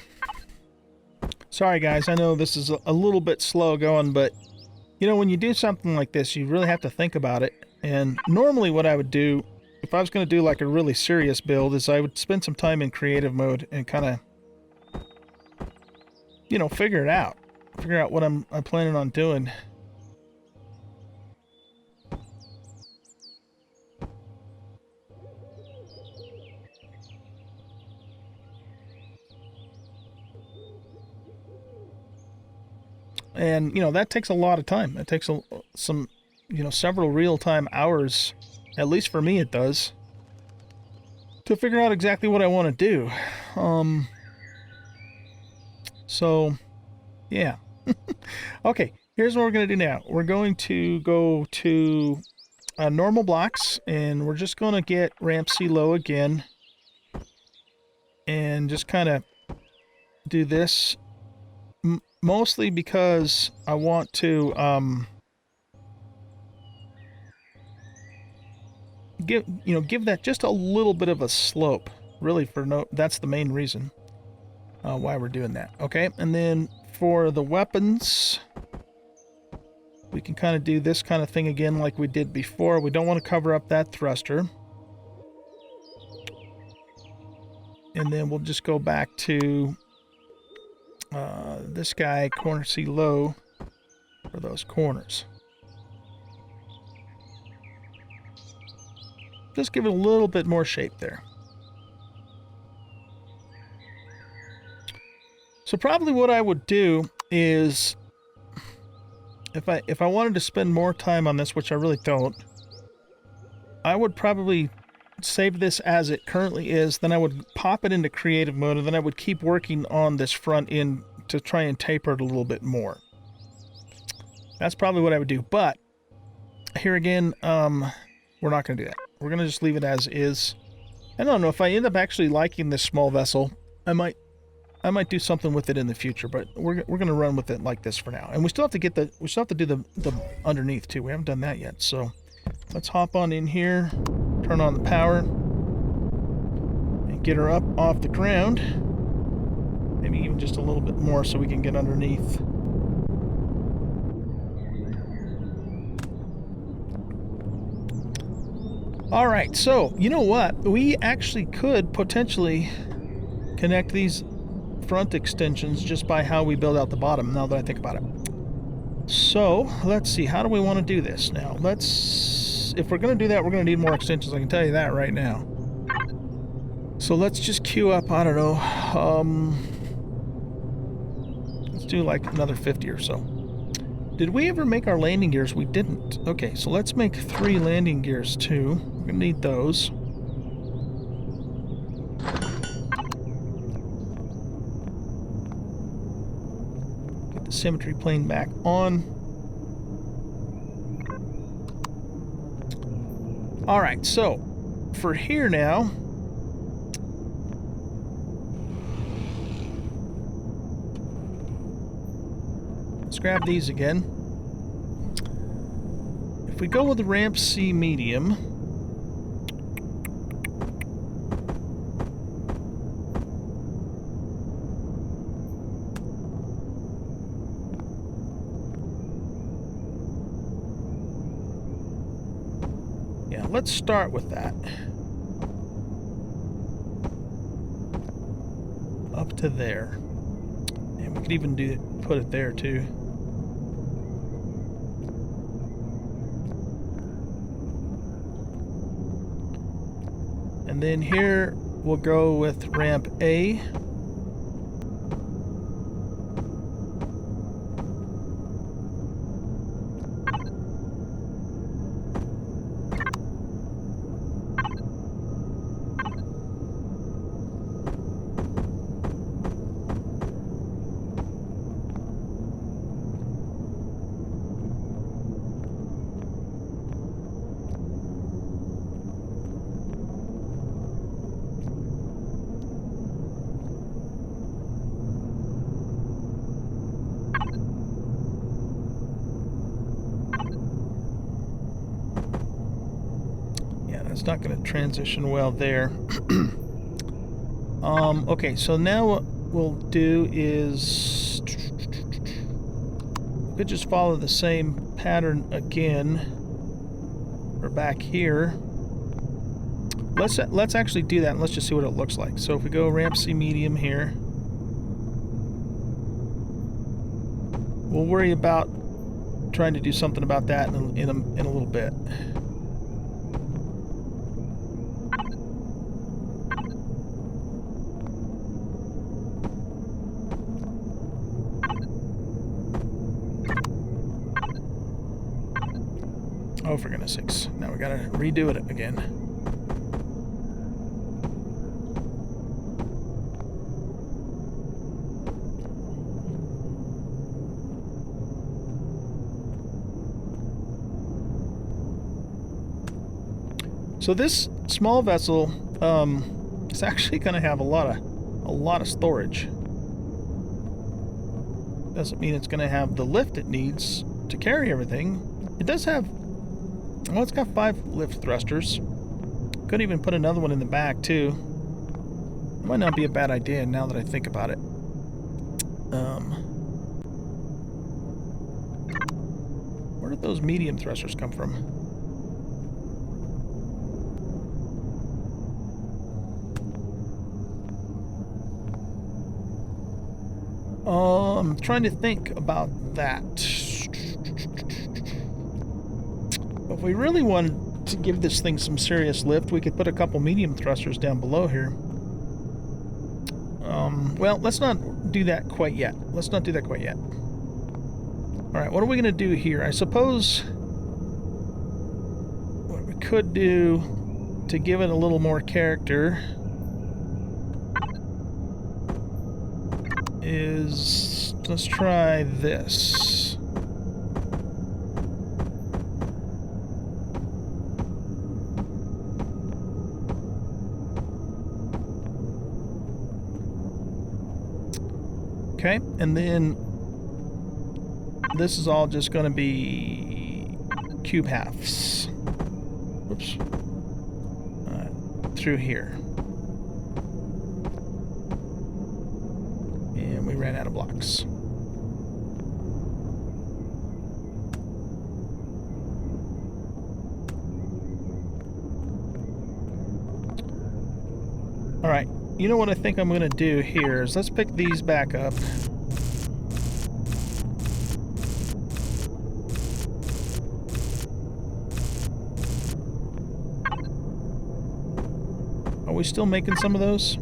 Sorry guys, I know this is a little bit slow going, but you know, when you do something like this, you really have to think about it. And normally what I would do, if I was going to do like a really serious build, is I would spend some time in creative mode and kind of, you know, figure it out. Figure out what I'm planning on doing. And, you know, that takes a lot of time. It takes some, you know, several real-time hours, at least for me it does, to figure out exactly what I want to do. So, yeah. Okay, here's what we're going to do now. We're going to go to normal blocks, and we're just going to get ramp C low again, and just kind of do this, mostly because I want to give that just a little bit of a slope. Really, that's the main reason why we're doing that. Okay, and then for the weapons, we can kind of do this kind of thing again like we did before. We don't want to cover up that thruster. And then we'll just go back to this guy, corner C low, for those corners. Just give it a little bit more shape there. So probably what I would do is, if I wanted to spend more time on this, which I really don't, I would probably save this as it currently is, then I would pop it into creative mode, and then I would keep working on this front end to try and taper it a little bit more. That's probably what I would do. But here again, we're not going to do that. We're going to just leave it as is. I don't know, if I end up actually liking this small vessel, I might do something with it in the future, but we're going to run with it like this for now. And we still have to do the underneath too. We haven't done that yet. So let's hop on in here, turn on the power, and get her up off the ground. Maybe even just a little bit more so we can get underneath. All right, so you know what? We actually could potentially connect these front extensions just by how we build out the bottom, now that I think about it. So let's see, how do we want to do this now? If we're going to do that, we're going to need more extensions, I can tell you that right now. So let's just queue up, I don't know, let's do like another 50 or so. Did we ever make our landing gears? We didn't. Okay, so let's make 3 landing gears too. We're going to need those. Get the symmetry plane back on. Alright, so for here now, let's grab these again. If we go with the ramp C medium, yeah, let's start with that. Up to there. And we could even put it there too. And then here we'll go with ramp A. It's not going to transition well there. Okay, so now what we'll do is we could just follow the same pattern again. We're back here. Let's actually do that, and let's just see what it looks like. So if we go ramp C medium here, we'll worry about trying to do something about that in a little bit. Oh, for goodness sakes. Now we gotta redo it again. So this small vessel is actually going to have a lot of storage. Doesn't mean it's going to have the lift it needs to carry everything. It does have, well, it's got 5 lift thrusters. Could even put another one in the back too. It might not be a bad idea now that I think about it. Where did those medium thrusters come from? I'm trying to think about that. If we really wanted to give this thing some serious lift, we could put a couple medium thrusters down below here. Well, let's not do that quite yet. Let's not do that quite yet. Alright, what are we going to do here? I suppose what we could do to give it a little more character is, let's try this. Okay, and then this is all just going to be cube halves. Whoops. Through here. And we ran out of blocks. All right. You know what I think I'm going to do here is let's pick these back up. Are we still making some of those?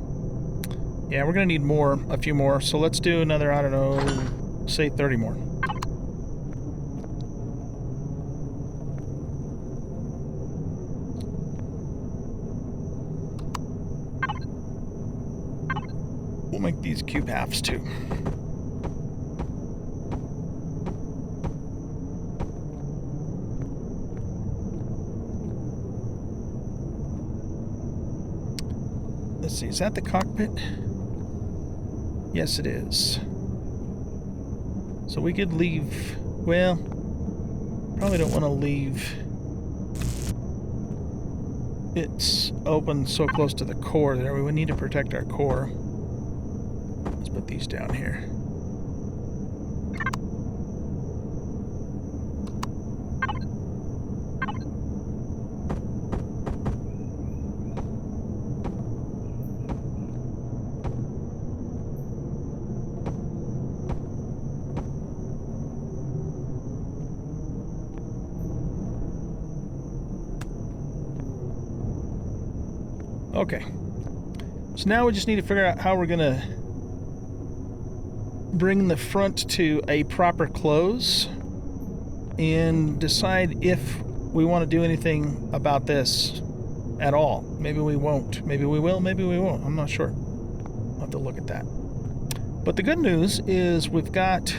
Yeah, we're going to need more, a few more. So let's do another, I don't know, say 30 more. We'll make these cube halves too. Let's see, is that the cockpit? Yes, it is. So we could leave, well, probably don't want to leave it open so close to the core there. We would need to protect our core. Let's put these down here. Okay, so now we just need to figure out how we're going to bring the front to a proper close and decide if we want to do anything about this at all. Maybe we won't. Maybe we will. Maybe we won't. I'm not sure. I'll have to look at that. But the good news is we've got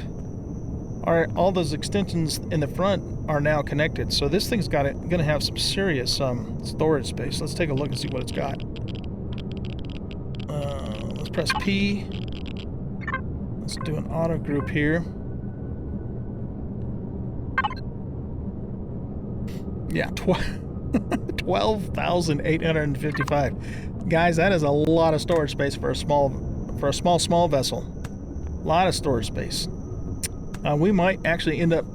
all those extensions in the front are now connected. So this thing's going to have some serious storage space. Let's take a look and see what it's got. Let's press P. Let's do an auto group here. Yeah, 12,855. Guys, that is a lot of storage space for a small vessel. A lot of storage space. We might actually end up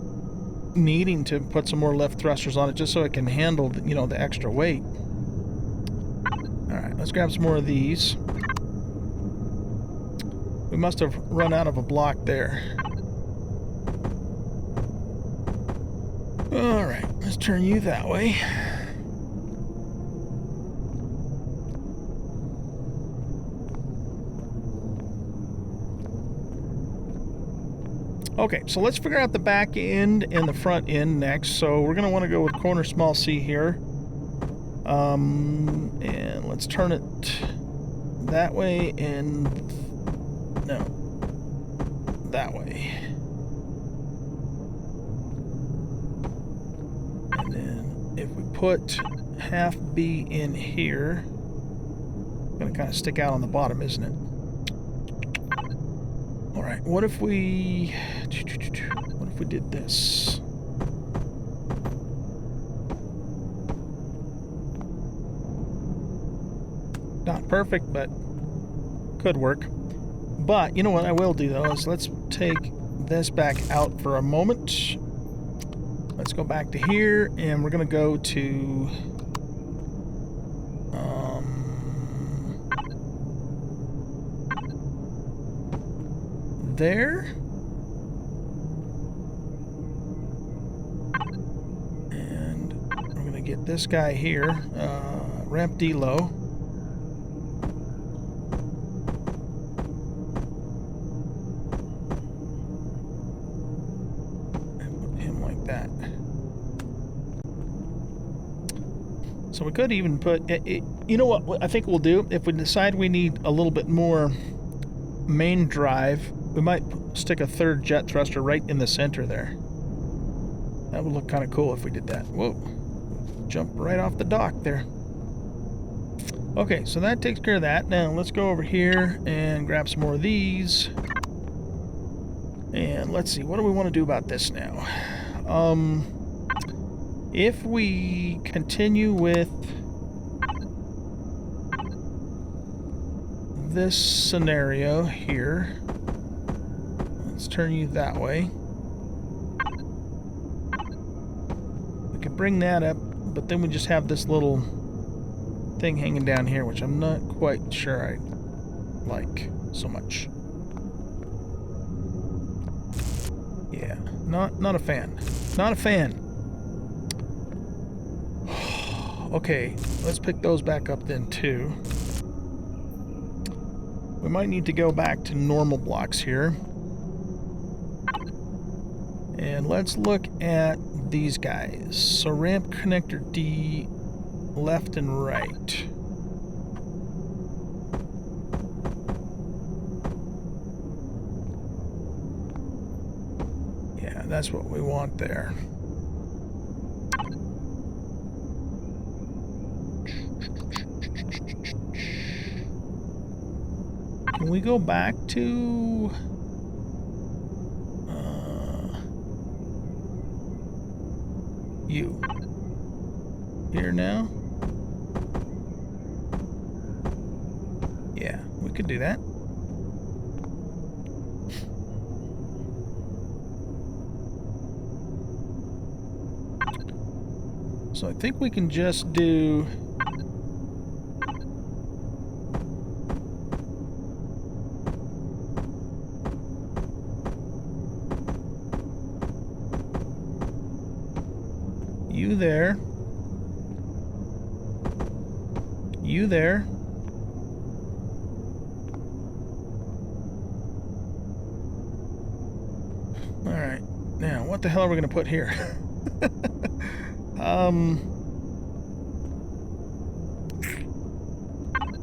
needing to put some more lift thrusters on it just so it can handle, you know, the extra weight. All right, let's grab some more of these. We must have run out of a block there. All right, let's turn you that way. Okay, so let's figure out the back end and the front end next. So we're going to want to go with corner small c here. And let's turn it that way and... no. That way. And then if we put half B in here, it's going to kind of stick out on the bottom, isn't it? All right, what if we did this? Not perfect, but could work. But you know what I will do though is let's take this back out for a moment. Let's go back to here, and we're gonna go to there. And we're gonna get this guy here, ramp D low. So we could even put, you know what I think we'll do? If we decide we need a little bit more main drive, we might stick a third jet thruster right in the center there. That would look kind of cool if we did that. Whoa. Jump right off the dock there. Okay, so that takes care of that. Now let's go over here and grab some more of these. And let's see, what do we want to do about this now? If we continue with this scenario here, let's turn you that way. We could bring that up, but then we just have this little thing hanging down here, which I'm not quite sure I like so much. Yeah, not a fan. Not a fan. Okay, let's pick those back up then too. We might need to go back to normal blocks here. And let's look at these guys. So ramp connector D, left and right. Yeah, that's what we want there. Can we go back to you here now? Yeah, we could do that. So I think we can just do you there, you there, all right. Now, what the hell are we going to put here?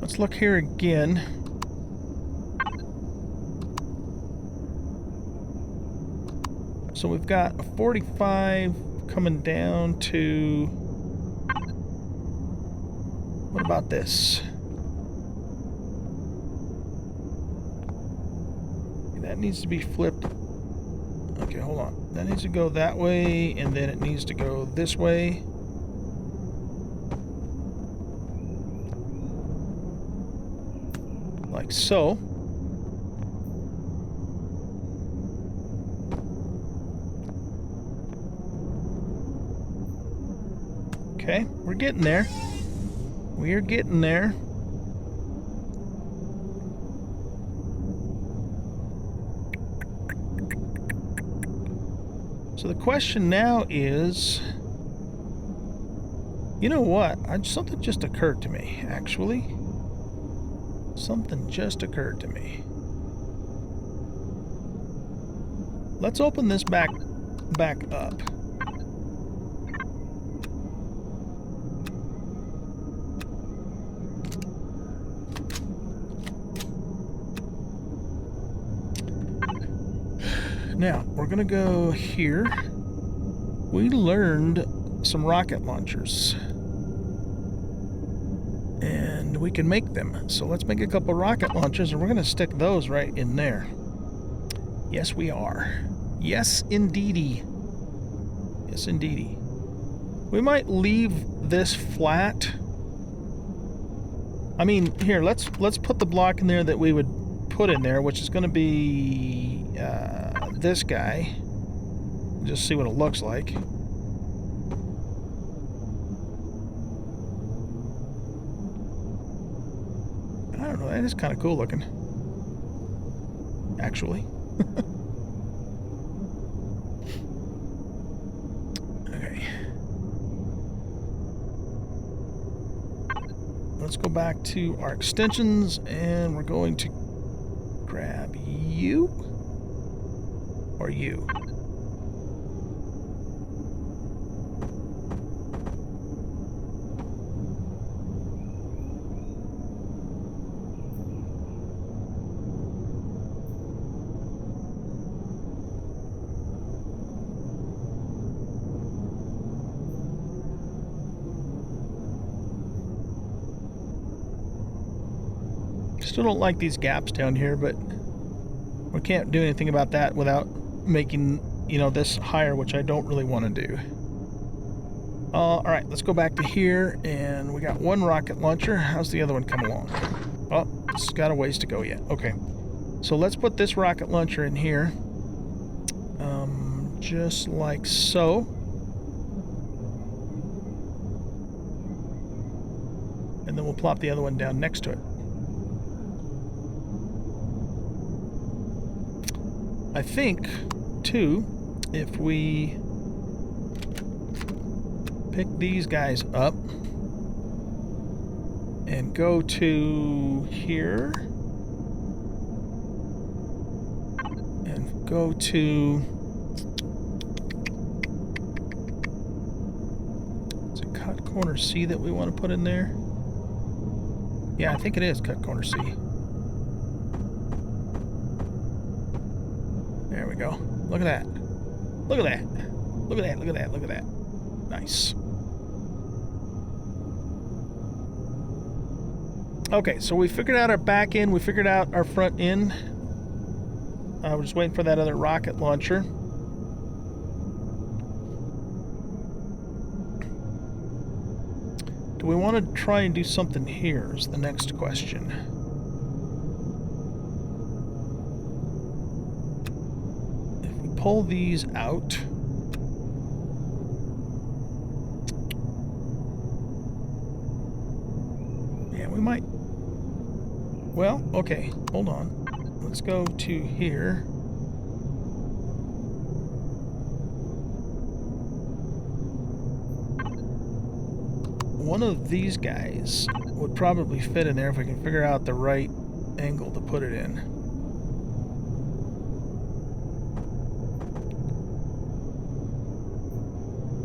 Let's look here again. So we've got a 45 coming down to... what about this? That needs to be flipped. Okay, hold on. That needs to go that way, and then it needs to go this way. Like so. Okay, we're getting there. We're getting there. So the question now is, you know what? Something just occurred to me, actually. Something just occurred to me. let's open this back up. Now, we're going to go here. We learned some rocket launchers. And we can make them. So let's make a couple rocket launchers, and we're going to stick those right in there. Yes, we are. Yes, indeedy. Yes, indeedy. We might leave this flat. I mean, here, let's put the block in there that we would put in there, which is going to be this guy. Just see what it looks like. I don't know, that is kind of cool looking. Actually. Okay. Let's go back to our extensions, and we're going to grab you. Or you. Still don't like these gaps down here, but we can't do anything about that without making, you know, this higher, which I don't really want to do. Alright, let's go back to here, and we got one rocket launcher. How's the other one come along? Oh, it's got a ways to go yet. Okay. So let's put this rocket launcher in here. Just like so. And then we'll plop the other one down next to it. I think, too, if we pick these guys up and go to here and go to, is it cut corner C that we want to put in there? Yeah, I think it is cut corner C. There we go. Look at that. Look at that. Look at that. Look at that. Look at that. Nice. Okay, so we figured out our back end. We figured out our front end. We're just waiting for that other rocket launcher. Do we want to try and do something here is the next question. If we pull these out... yeah, we might... well, okay, hold on. Let's go to here. One of these guys would probably fit in there if we can figure out the right angle to put it in.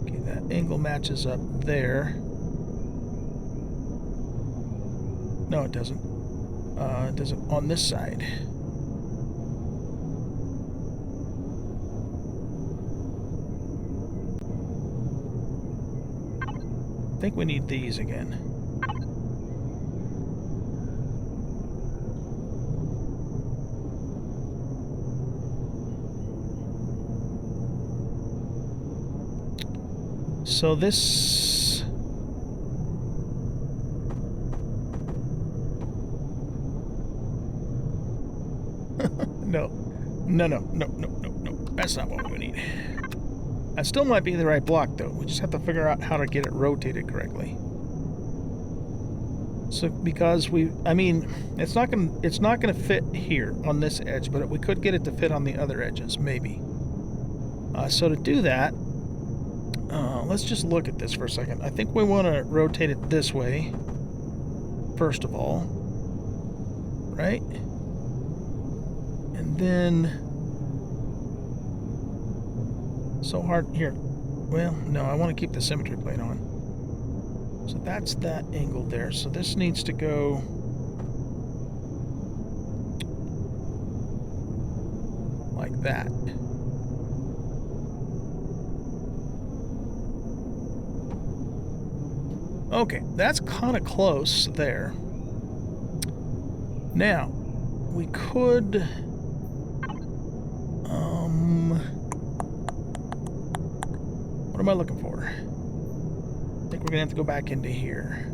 Okay, that angle matches up there. No, it doesn't. It doesn't on this side. I think we need these again. So this... no. No. That's not what we need. That still might be the right block, though. We just have to figure out how to get it rotated correctly. So, because I mean, it's not gonna fit here on this edge, but we could get it to fit on the other edges, maybe. So to do that, let's just look at this for a second. I think we want to rotate it this way, first of all, right? And then So hard here. Well, no, I want to keep the symmetry plate on. So that's that angle there. So this needs to go like that. Okay, that's kind of close there. Now, we could... what am I looking for? I think we're gonna have to go back into here.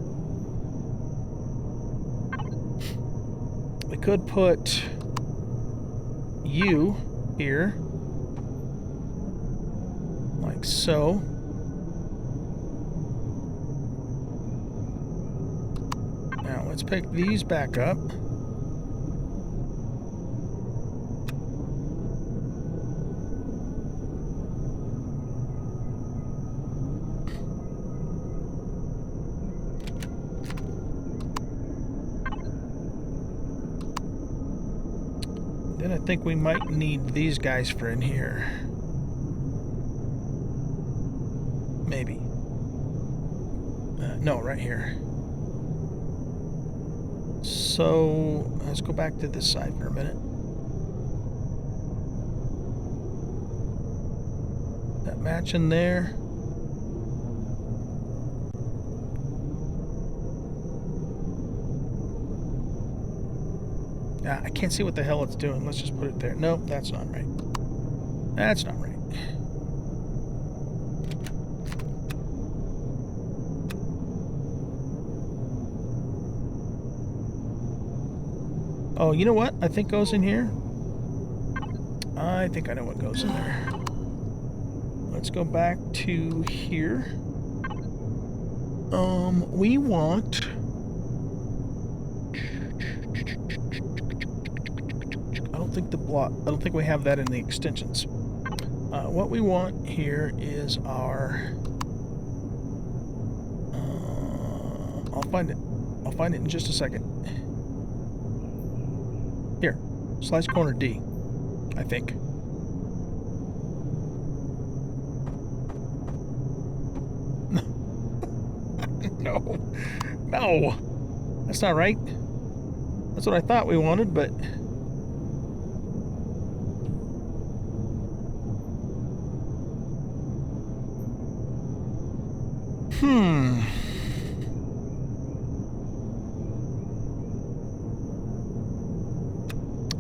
We could put you here, like so. Now let's pick these back up. Then I think we might need these guys for in here. Maybe. No, right here. So, let's go back to this side for a minute. That match in there. I can't see what the hell it's doing. Let's just put it there. Nope, that's not right. That's not right. Oh, you know what I think goes in here? I think I know what goes in there. Let's go back to here. We want... I don't think we have that in the extensions. What we want here is our... I'll find it. I'll find it in just a second. Here. Slice corner D, I think. No. No. That's not right. That's what I thought we wanted, but...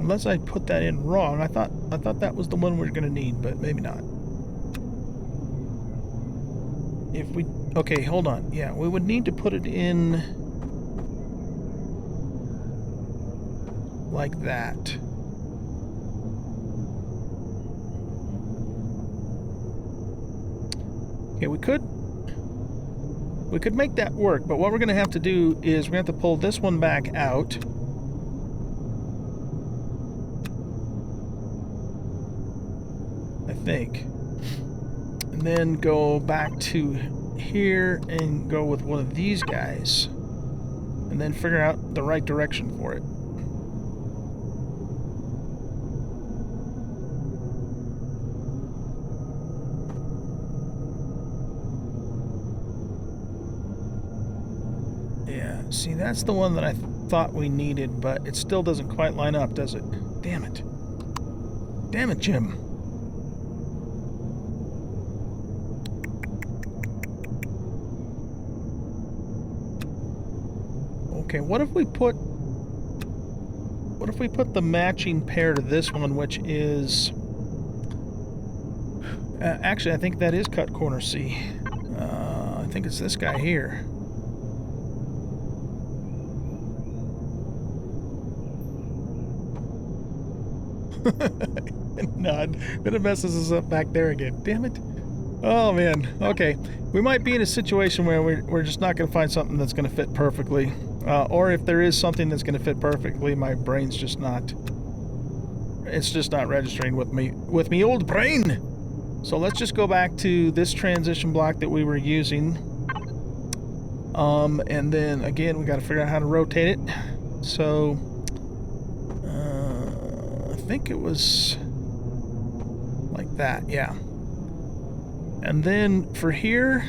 Unless I put that in wrong. I thought that was the one we were going to need, but maybe not. If we... Okay, hold on. Yeah, we would need to put it in... like that. Okay, we could make that work, but what we're going to have to do is we're going to have to pull this one back out. I think. And then go back to here and go with one of these guys. And then figure out the right direction for it. Yeah, see, that's the one that I thought we needed, but it still doesn't quite line up, does it? Damn it. Damn it, Jim. Okay, what if we put the matching pair to this one, which is... actually, I think that is cut corner C. I think it's this guy here. No, then it messes us up back there again. Damn it. Oh, man. Okay. We might be in a situation where we're just not going to find something that's going to fit perfectly. Or if there is something that's going to fit perfectly, my brain's just not... It's just not registering with me old brain! So let's just go back to this transition block that we were using. And then, again, we got to figure out how to rotate it. So... I think it was... like that, yeah. And then for here,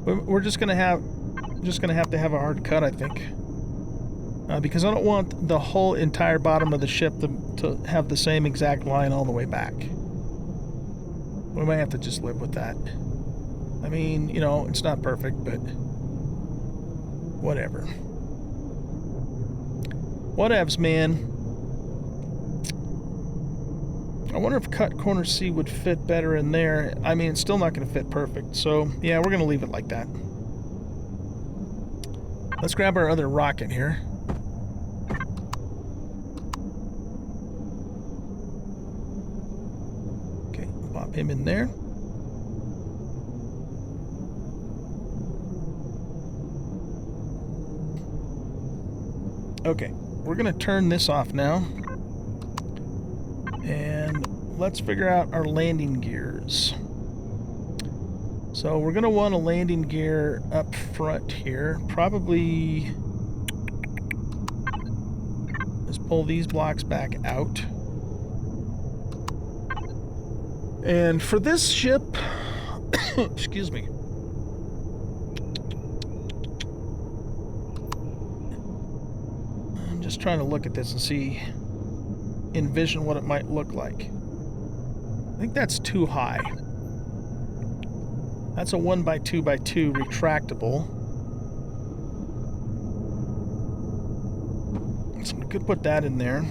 we're just gonna have to have a hard cut, I think, because I don't want the whole entire bottom of the ship to have the same exact line all the way back. We might have to just live with that. I mean, you know, it's not perfect, but whatever. Whatevs, man. I wonder if cut corner C would fit better in there. I mean, it's still not going to fit perfect. So, yeah, we're going to leave it like that. Let's grab our other rocket here. Okay, pop him in there. Okay, we're going to turn this off now. And let's figure out our landing gears. So we're going to want a landing gear up front here. Probably let's pull these blocks back out. And for this ship, excuse me. I'm just trying to look at this and see, envision what it might look like. I think that's too high. That's a 1x2x2 retractable. So we could put that in there.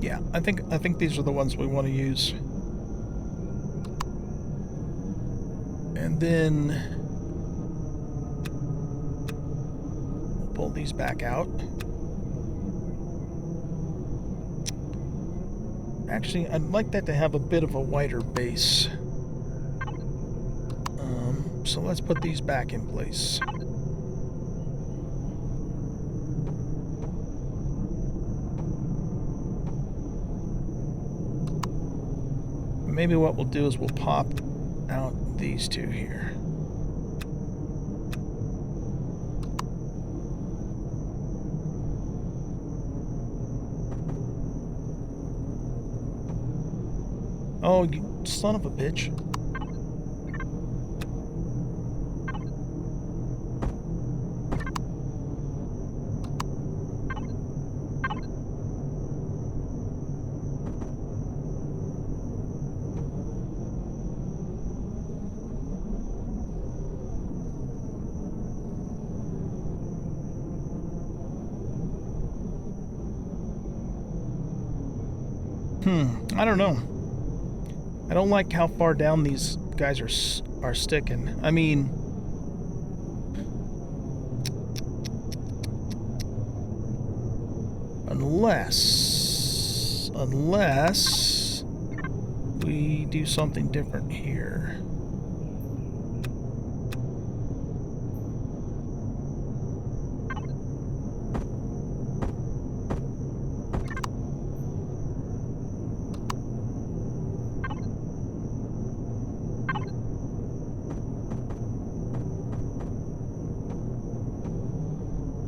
Yeah, I think these are the ones we want to use. And then we'll pull these back out. Actually, I'd like that to have a bit of a wider base. So let's put these back in place. Maybe what we'll do is we'll pop out these two here. Oh, you son of a bitch. I don't know. I don't like how far down these guys are sticking. I mean, unless we do something different here.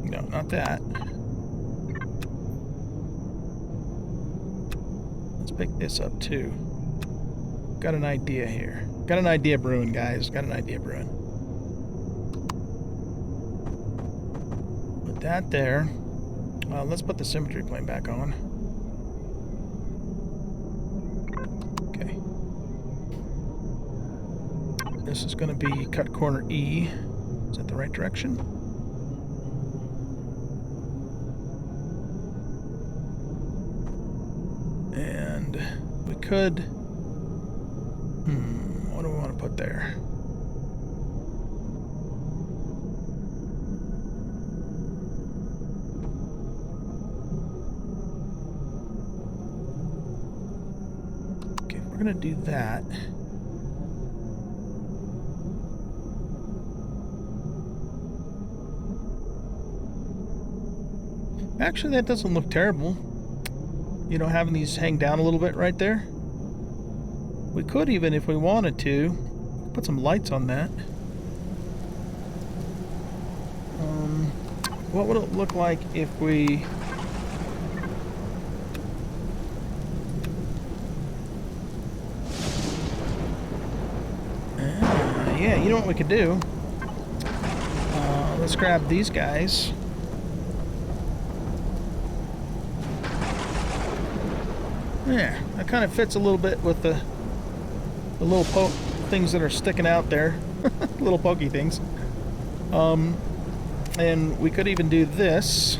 No, not that. Let's pick this up too. Got an idea here. Got an idea brewing, guys. Got an idea brewing. Put that there. Let's put the symmetry plane back on. Okay. This is going to be cut corner E. Is that the right direction? And we could... what do we want to put there? Okay, if we're going to do that... Actually, that doesn't look terrible. You know, having these hang down a little bit right there. We could even, if we wanted to, put some lights on that. what would it look like if we... yeah, you know what we could do? Let's grab these guys. Yeah, that kind of fits a little bit with the little things that are sticking out there. Little pokey things. And we could even do this.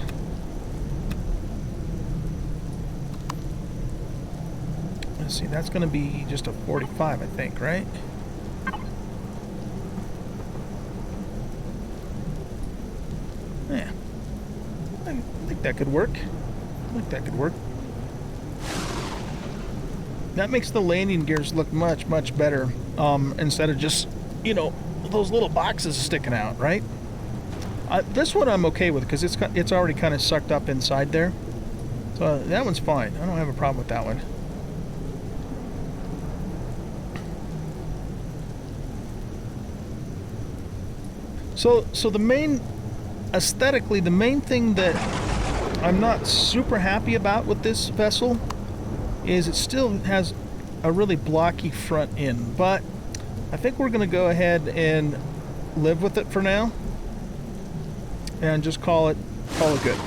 Let's see, that's going to be just a 45, I think, right? Yeah. I think that could work. I think that could work. That makes the landing gears look much, much better, instead of just, you know, those little boxes sticking out, right? This one I'm okay with because it's already kind of sucked up inside there. So that one's fine. I don't have a problem with that one. So the main, aesthetically, the main thing that I'm not super happy about with this vessel is it still has a really blocky front end, but I think we're going to go ahead and live with it for now and just call it good.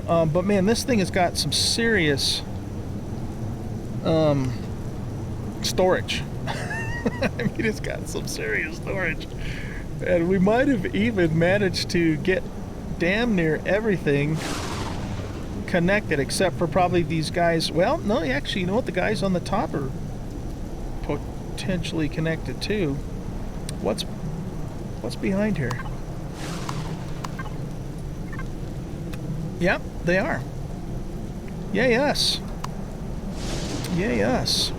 But man, this thing has got some serious storage. I mean, it's got some serious storage, and we might have even managed to get damn near everything connected except for probably these guys. Well, no, actually, you know what? The guys on the top are potentially connected too. What's behind here? Yep, they are. Yay us. Yay us.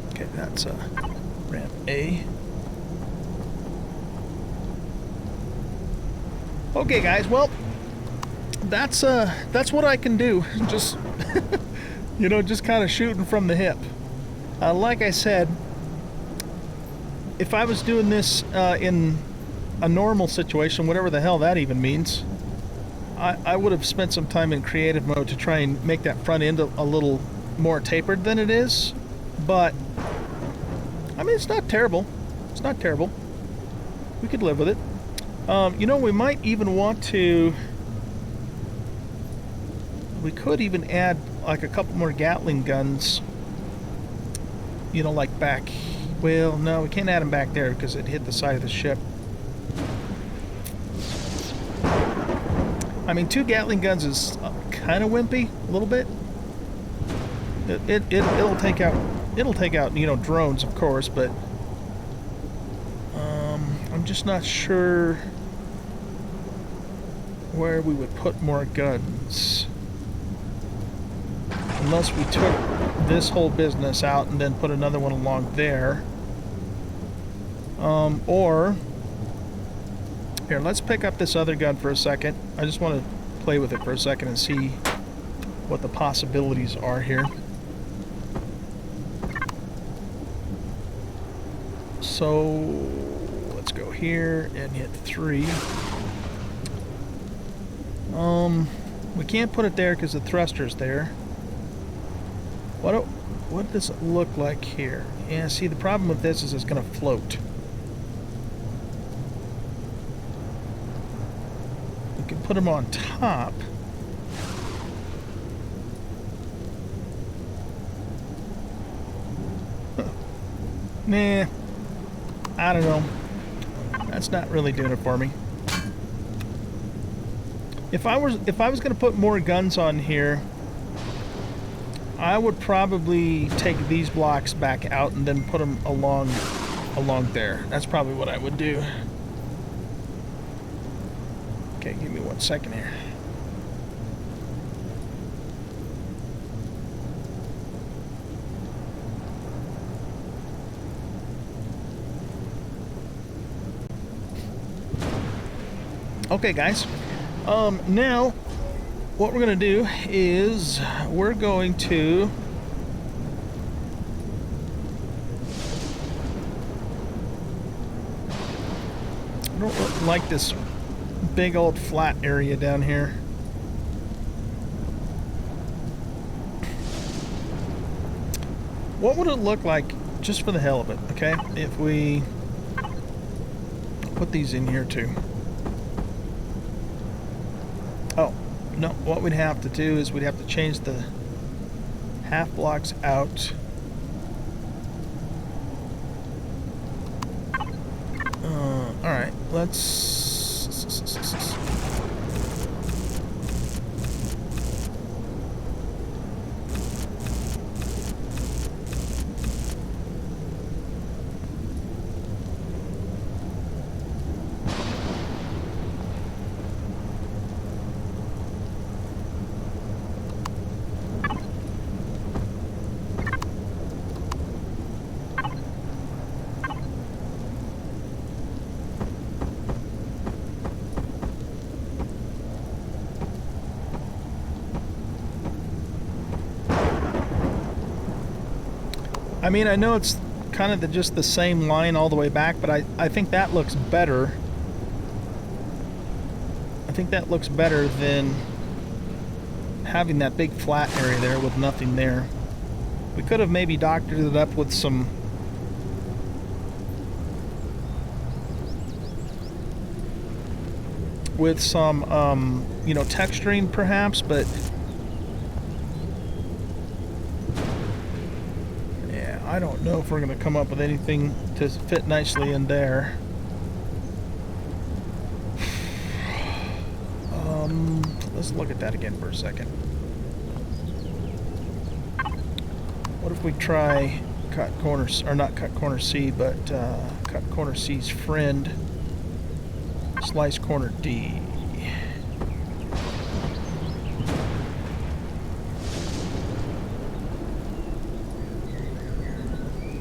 Okay, that's ramp A. Okay, guys, well, that's what I can do. Just you know, just kind of shooting from the hip. Like I said, if I was doing this in a normal situation, whatever the hell that even means, I would have spent some time in creative mode to try and make that front end a little more tapered than it is. But I mean, it's not terrible. It's not terrible. We could live with it. You know, we might even want to... We could even add like a couple more Gatling guns. You know, like back... Well, no, we can't add them back there because it hit the side of the ship. I mean, 2 Gatling guns is kind of wimpy, a little bit. It'll take out, you know, drones, of course, but I'm just not sure where we would put more guns. Unless we took this whole business out and then put another one along there. Or... Here, let's pick up this other gun for a second. I just want to play with it for a second and see what the possibilities are here. So, let's go here and hit 3. We can't put it there because the thruster's there. What does it look like here? Yeah, see, the problem with this is it's going to float. We can put them on top. Nah, I don't know. That's not really doing it for me. If I was going to put more guns on here, I would probably take these blocks back out and then put them along there. That's probably what I would do. Okay, give me 1 second here. Okay, guys. Now, what we're going to do is we're going to I don't like this big old flat area down here. What would it look like, just for the hell of it, okay, if we put these in here too? Oh, no, what we'd have to do is we'd have to change the half blocks out. Alright, let's... I mean, I know it's kind of just the same line all the way back, but I think that looks better. I think that looks better than having that big flat area there with nothing there. We could have maybe doctored it up with some you know, texturing perhaps, but I don't know if we're going to come up with anything to fit nicely in there. Let's look at that again for a second. What if we try cut corners, or not cut corner C, but cut corner C's friend, slice corner D.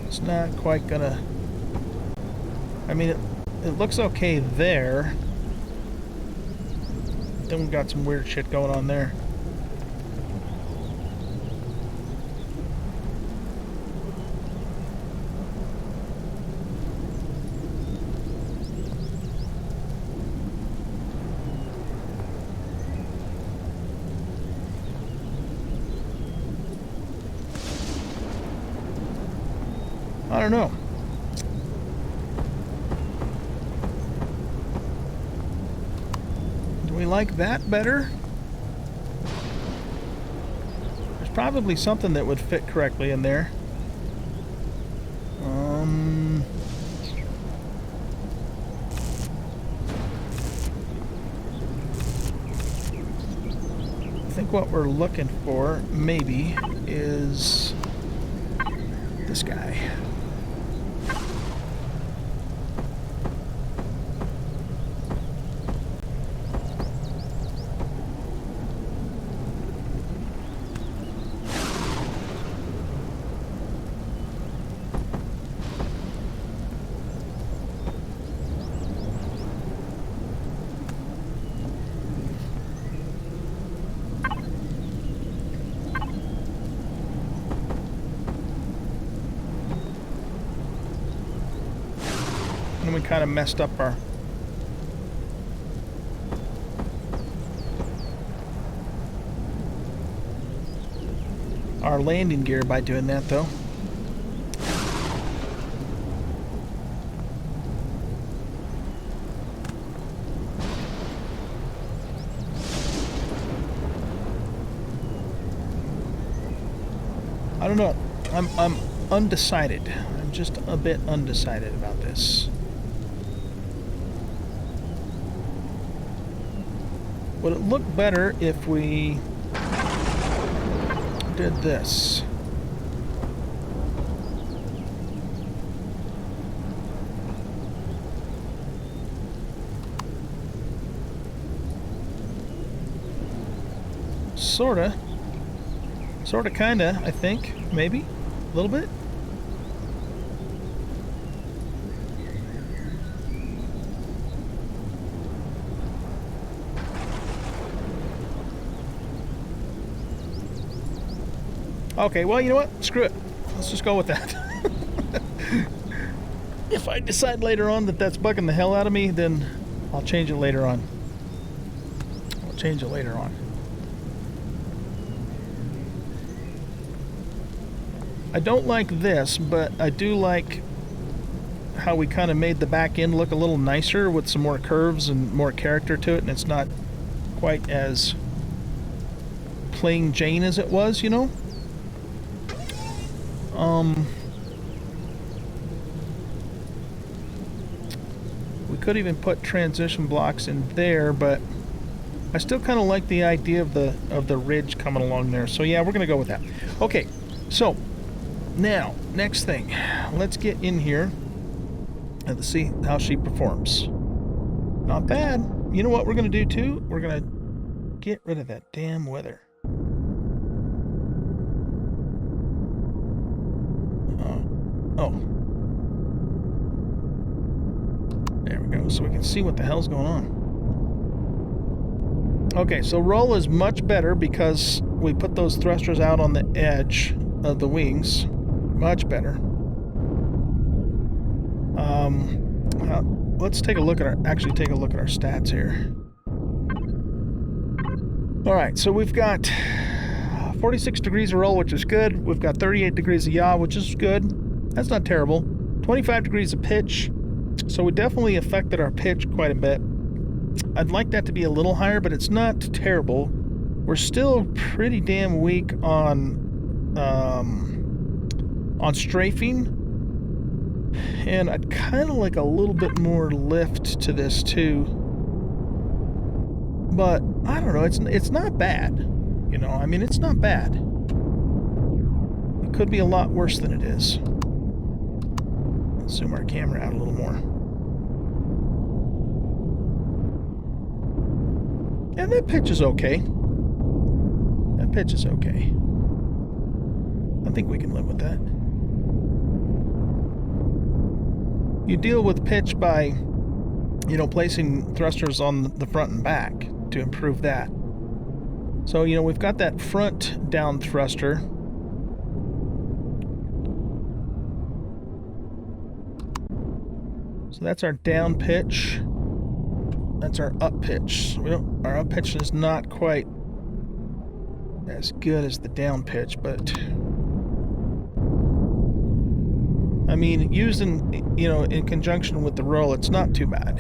It's not quite gonna... I mean, it looks okay there. Then we've got some weird shit going on there. I don't know. Do we like that better? There's probably something that would fit correctly in there. I think what we're looking for, maybe, is this guy. And we kind of messed up our landing gear by doing that, though. I don't know. I'm undecided. I'm just a bit undecided about this. Would it look better if we did this? Sorta, kinda, I think, maybe, a little bit. Okay, well, you know what? Screw it. Let's just go with that. If I decide later on that that's bugging the hell out of me, then I'll change it later on. change it later on. I don't like this, but I do like how we kind of made the back end look a little nicer with some more curves and more character to it, and it's not quite as plain Jane as it was, you know? We could even put transition blocks in there, but I still kind of like the idea of the ridge coming along there. So yeah, we're gonna go with that. Okay, so now next thing, let's get in here and see how she performs. Not bad. You know what we're gonna do too? We're gonna get rid of that damn weather. Oh. There we go, so we can see what the hell's going on. Okay, so roll is much better because we put those thrusters out on the edge of the wings. Much better. Let's take a look at our stats here. Alright, so we've got 46 degrees of roll, which is good. We've got 38 degrees of yaw, which is good. That's not terrible. 25 degrees of pitch. So we definitely affected our pitch quite a bit. I'd like that to be a little higher, but it's not terrible. We're still pretty damn weak on strafing. And I'd kind of like a little bit more lift to this too. But I don't know, it's not bad. You know, I mean, it's not bad. It could be a lot worse than it is. Let's zoom our camera out a little more. And that pitch is okay. That pitch is okay. I think we can live with that. You deal with pitch by, you know, placing thrusters on the front and back to improve that. So, you know, we've got that front down thruster. So that's our down pitch. That's our up pitch. Our up pitch is not quite as good as the down pitch, but I mean, using, you know, in conjunction with the roll, it's not too bad.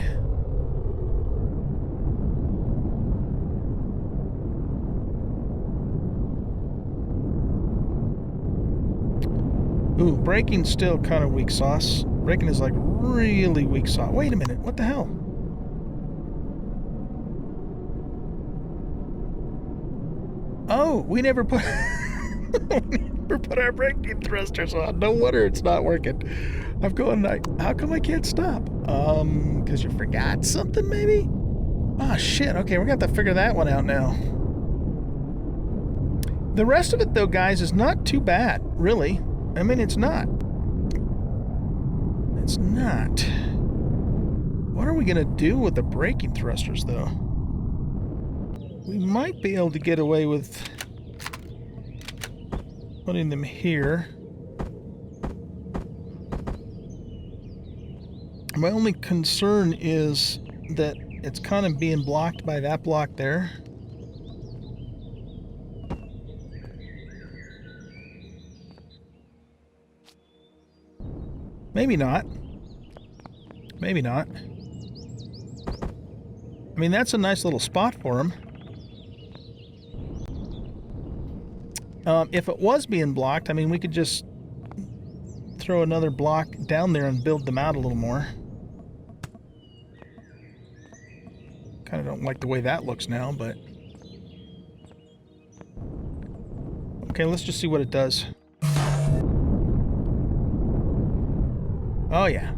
Ooh, braking's still kind of weak sauce. Braking is like really weak sauce. Wait a minute, what the hell? Oh, we never put our braking thrusters on. No wonder it's not working. I'm going like, how come I can't stop? Because you forgot something maybe? Oh shit, okay, we're gonna have to figure that one out now. The rest of it though, guys, is not too bad, really. I mean, it's not. It's not. What are we gonna do with the braking thrusters though? We might be able to get away with putting them here. My only concern is that it's kind of being blocked by that block there. Maybe not. Maybe not. I mean, that's a nice little spot for him. If it was being blocked, I mean, we could just throw another block down there and build them out a little more. Kind of don't like the way that looks now, but... Okay, let's just see what it does. Oh, yeah.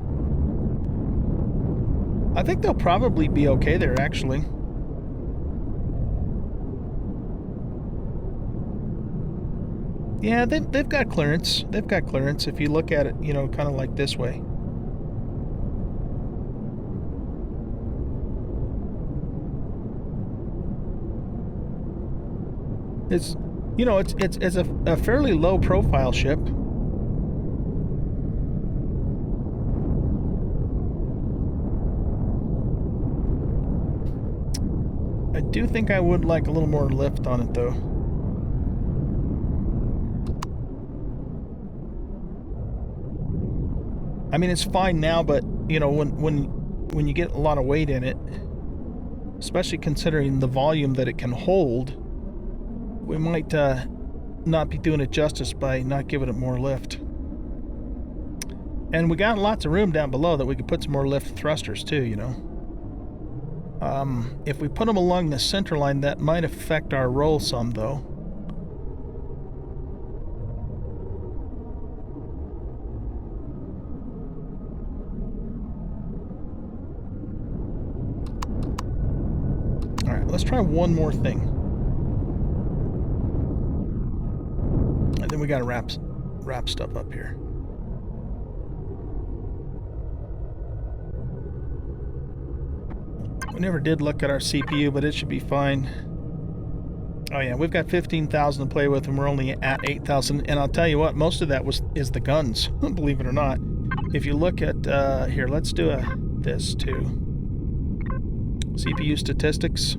I think they'll probably be okay there, actually. Yeah, they've got clearance. They've got clearance if you look at it, you know, kind of like this way. It's, you know, it's a fairly low profile ship. I do think I would like a little more lift on it, though. I mean, it's fine now, but, you know, when you get a lot of weight in it, especially considering the volume that it can hold, we might not be doing it justice by not giving it more lift. And we got lots of room down below that we could put some more lift thrusters too, you know. If we put them along the center line, that might affect our roll some, though. All right, let's try one more thing. And then we got to wrap stuff up here. We never did look at our CPU, but it should be fine. Oh yeah, we've got 15,000 to play with, and we're only at 8,000. And I'll tell you what, most of that is the guns, believe it or not. If you look at here, let's do this too. CPU statistics.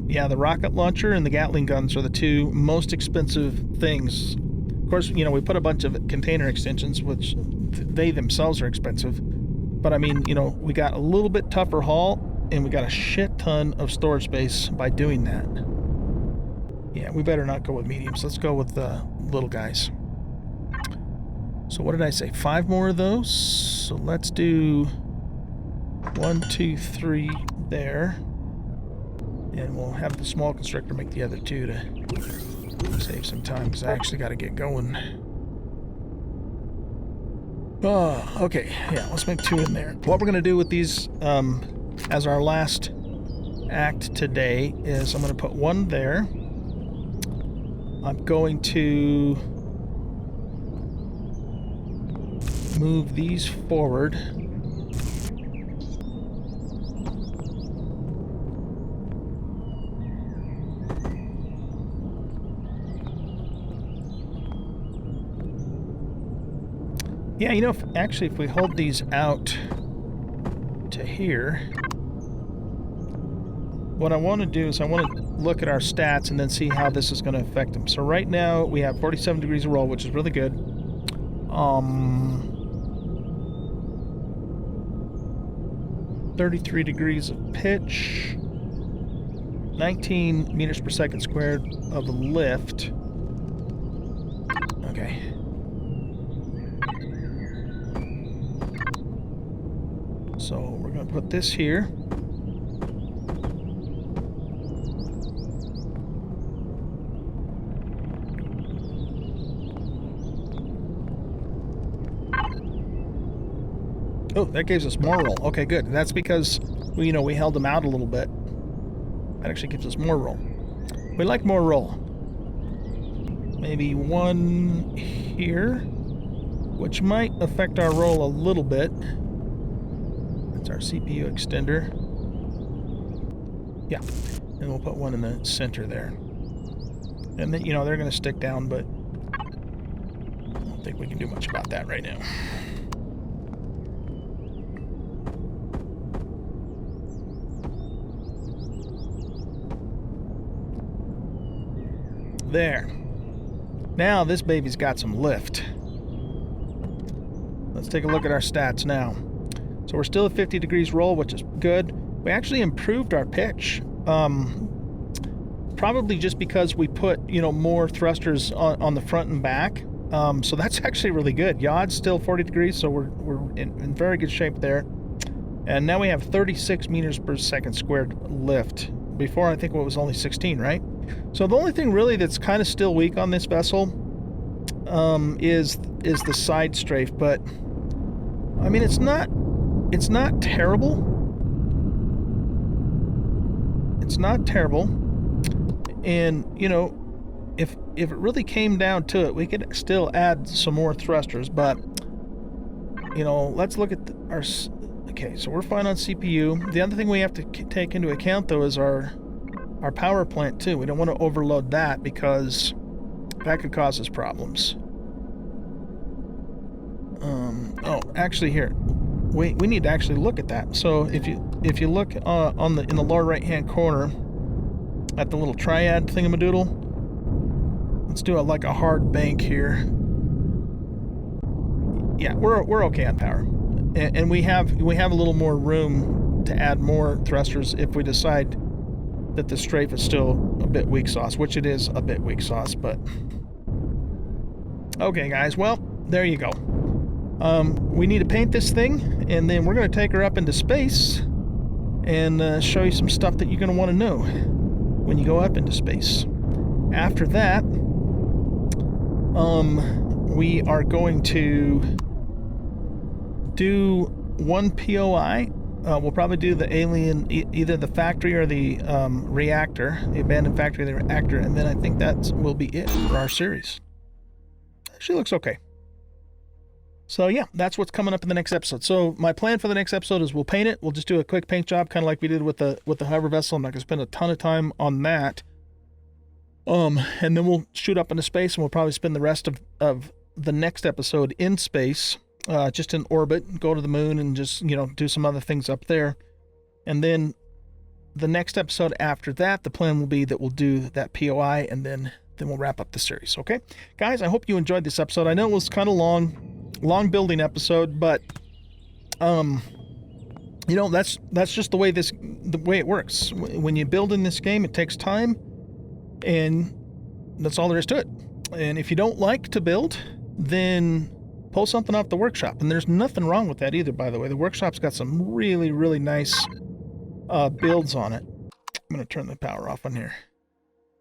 Yeah, the rocket launcher and the Gatling guns are the two most expensive things. Of course, you know, we put a bunch of container extensions, which they themselves are expensive. But I mean, you know, we got a little bit tougher hull, and we got a shit ton of storage space by doing that. Yeah, we better not go with mediums. Let's go with the little guys. So what did I say? 5 more of those. So let's do 1, 2, 3 there. And we'll have the small constructor make the other 2 to save some time, because I actually got to get going. Oh, okay. Yeah, let's make 2 in there. What we're going to do with these as our last act today is I'm going to put 1 there. I'm going to move these forward. Yeah, you know, actually, if we hold these out to here, what I want to do is I want to look at our stats and then see how this is going to affect them. So right now, we have 47 degrees of roll, which is really good. 33 degrees of pitch. 19 meters per second squared of lift. Okay. So we're going to put this here. Oh, that gives us more roll. Okay, good. That's because we held them out a little bit. That actually gives us more roll. We like more roll. Maybe 1 here, which might affect our roll a little bit. That's our CPU extender. Yeah, and we'll put 1 in the center there. And then, they're going to stick down, but I don't think we can do much about that right now. There. Now this baby's got some lift. Let's take a look at our stats now. So we're still at 50 degrees roll, which is good. We actually improved our pitch. Probably just because we put, more thrusters on the front and back. So that's actually really good. Yaw's still 40 degrees, so we're in very good shape there. And now we have 36 meters per second squared lift. Before, I think it was only 16, right? So the only thing really that's kind of still weak on this vessel is the side strafe, but I mean it's not terrible. It's not terrible, and if it really came down to it, we could still add some more thrusters. But let's look at our. Okay, so we're fine on CPU. The other thing we have to take into account though is our power plant too. We don't want to overload that because that could cause us problems. Oh, actually here, we need to actually look at that. So if you look in the lower right hand corner at the little triad thingamadoodle, let's do like a hard bank here. Yeah, we're okay on power, and we have a little more room to add more thrusters if we decide that the strafe is still a bit weak sauce, which it is a bit weak sauce. But okay, guys, well, there you go. We need to paint this thing, and then we're going to take her up into space and show you some stuff that you're going to want to know when you go up into space. After that, we are going to do one POI. We'll probably do the alien, either the factory or the reactor, the abandoned factory or the reactor, and then I think that will be it for our series. She looks okay. So yeah, that's what's coming up in the next episode. So my plan for the next episode is we'll paint it. We'll just do a quick paint job, kind of like we did with the hover vessel. I'm not going to spend a ton of time on that. And then we'll shoot up into space, and we'll probably spend the rest of the next episode in space, just in orbit, go to the moon and just, you know, do some other things up there. And then the next episode after that, the plan will be that we'll do that POI, and then we'll wrap up the series. Okay, guys, I hope you enjoyed this episode. I know it was kind of long building episode, but you know, that's just the way it works. When you build in this game, it takes time, and that's all there is to it. And if you don't like to build, then pull something off the workshop. And there's nothing wrong with that either, by the way. The workshop's got some really, really nice builds on it. I'm going to turn the power off on here.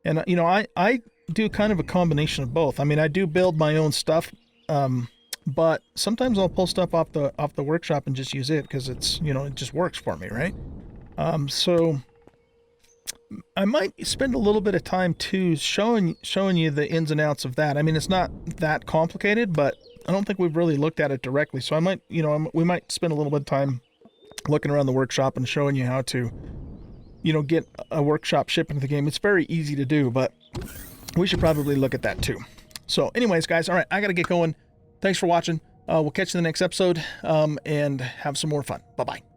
And, you know, I do kind of a combination of both. I mean, I do build my own stuff, but sometimes I'll pull stuff off the workshop and just use it because it's, you know, it just works for me, right? So I might spend a little bit of time too showing you the ins and outs of that. I mean, it's not that complicated, but I don't think we've really looked at it directly. So I might, you know, we might spend a little bit of time looking around the workshop and showing you how to, you know, get a workshop shipped into the game. It's very easy to do, but we should probably look at that too. So anyways, guys, all right, I got to get going. Thanks for watching. We'll catch you in the next episode, and have some more fun. Bye-bye.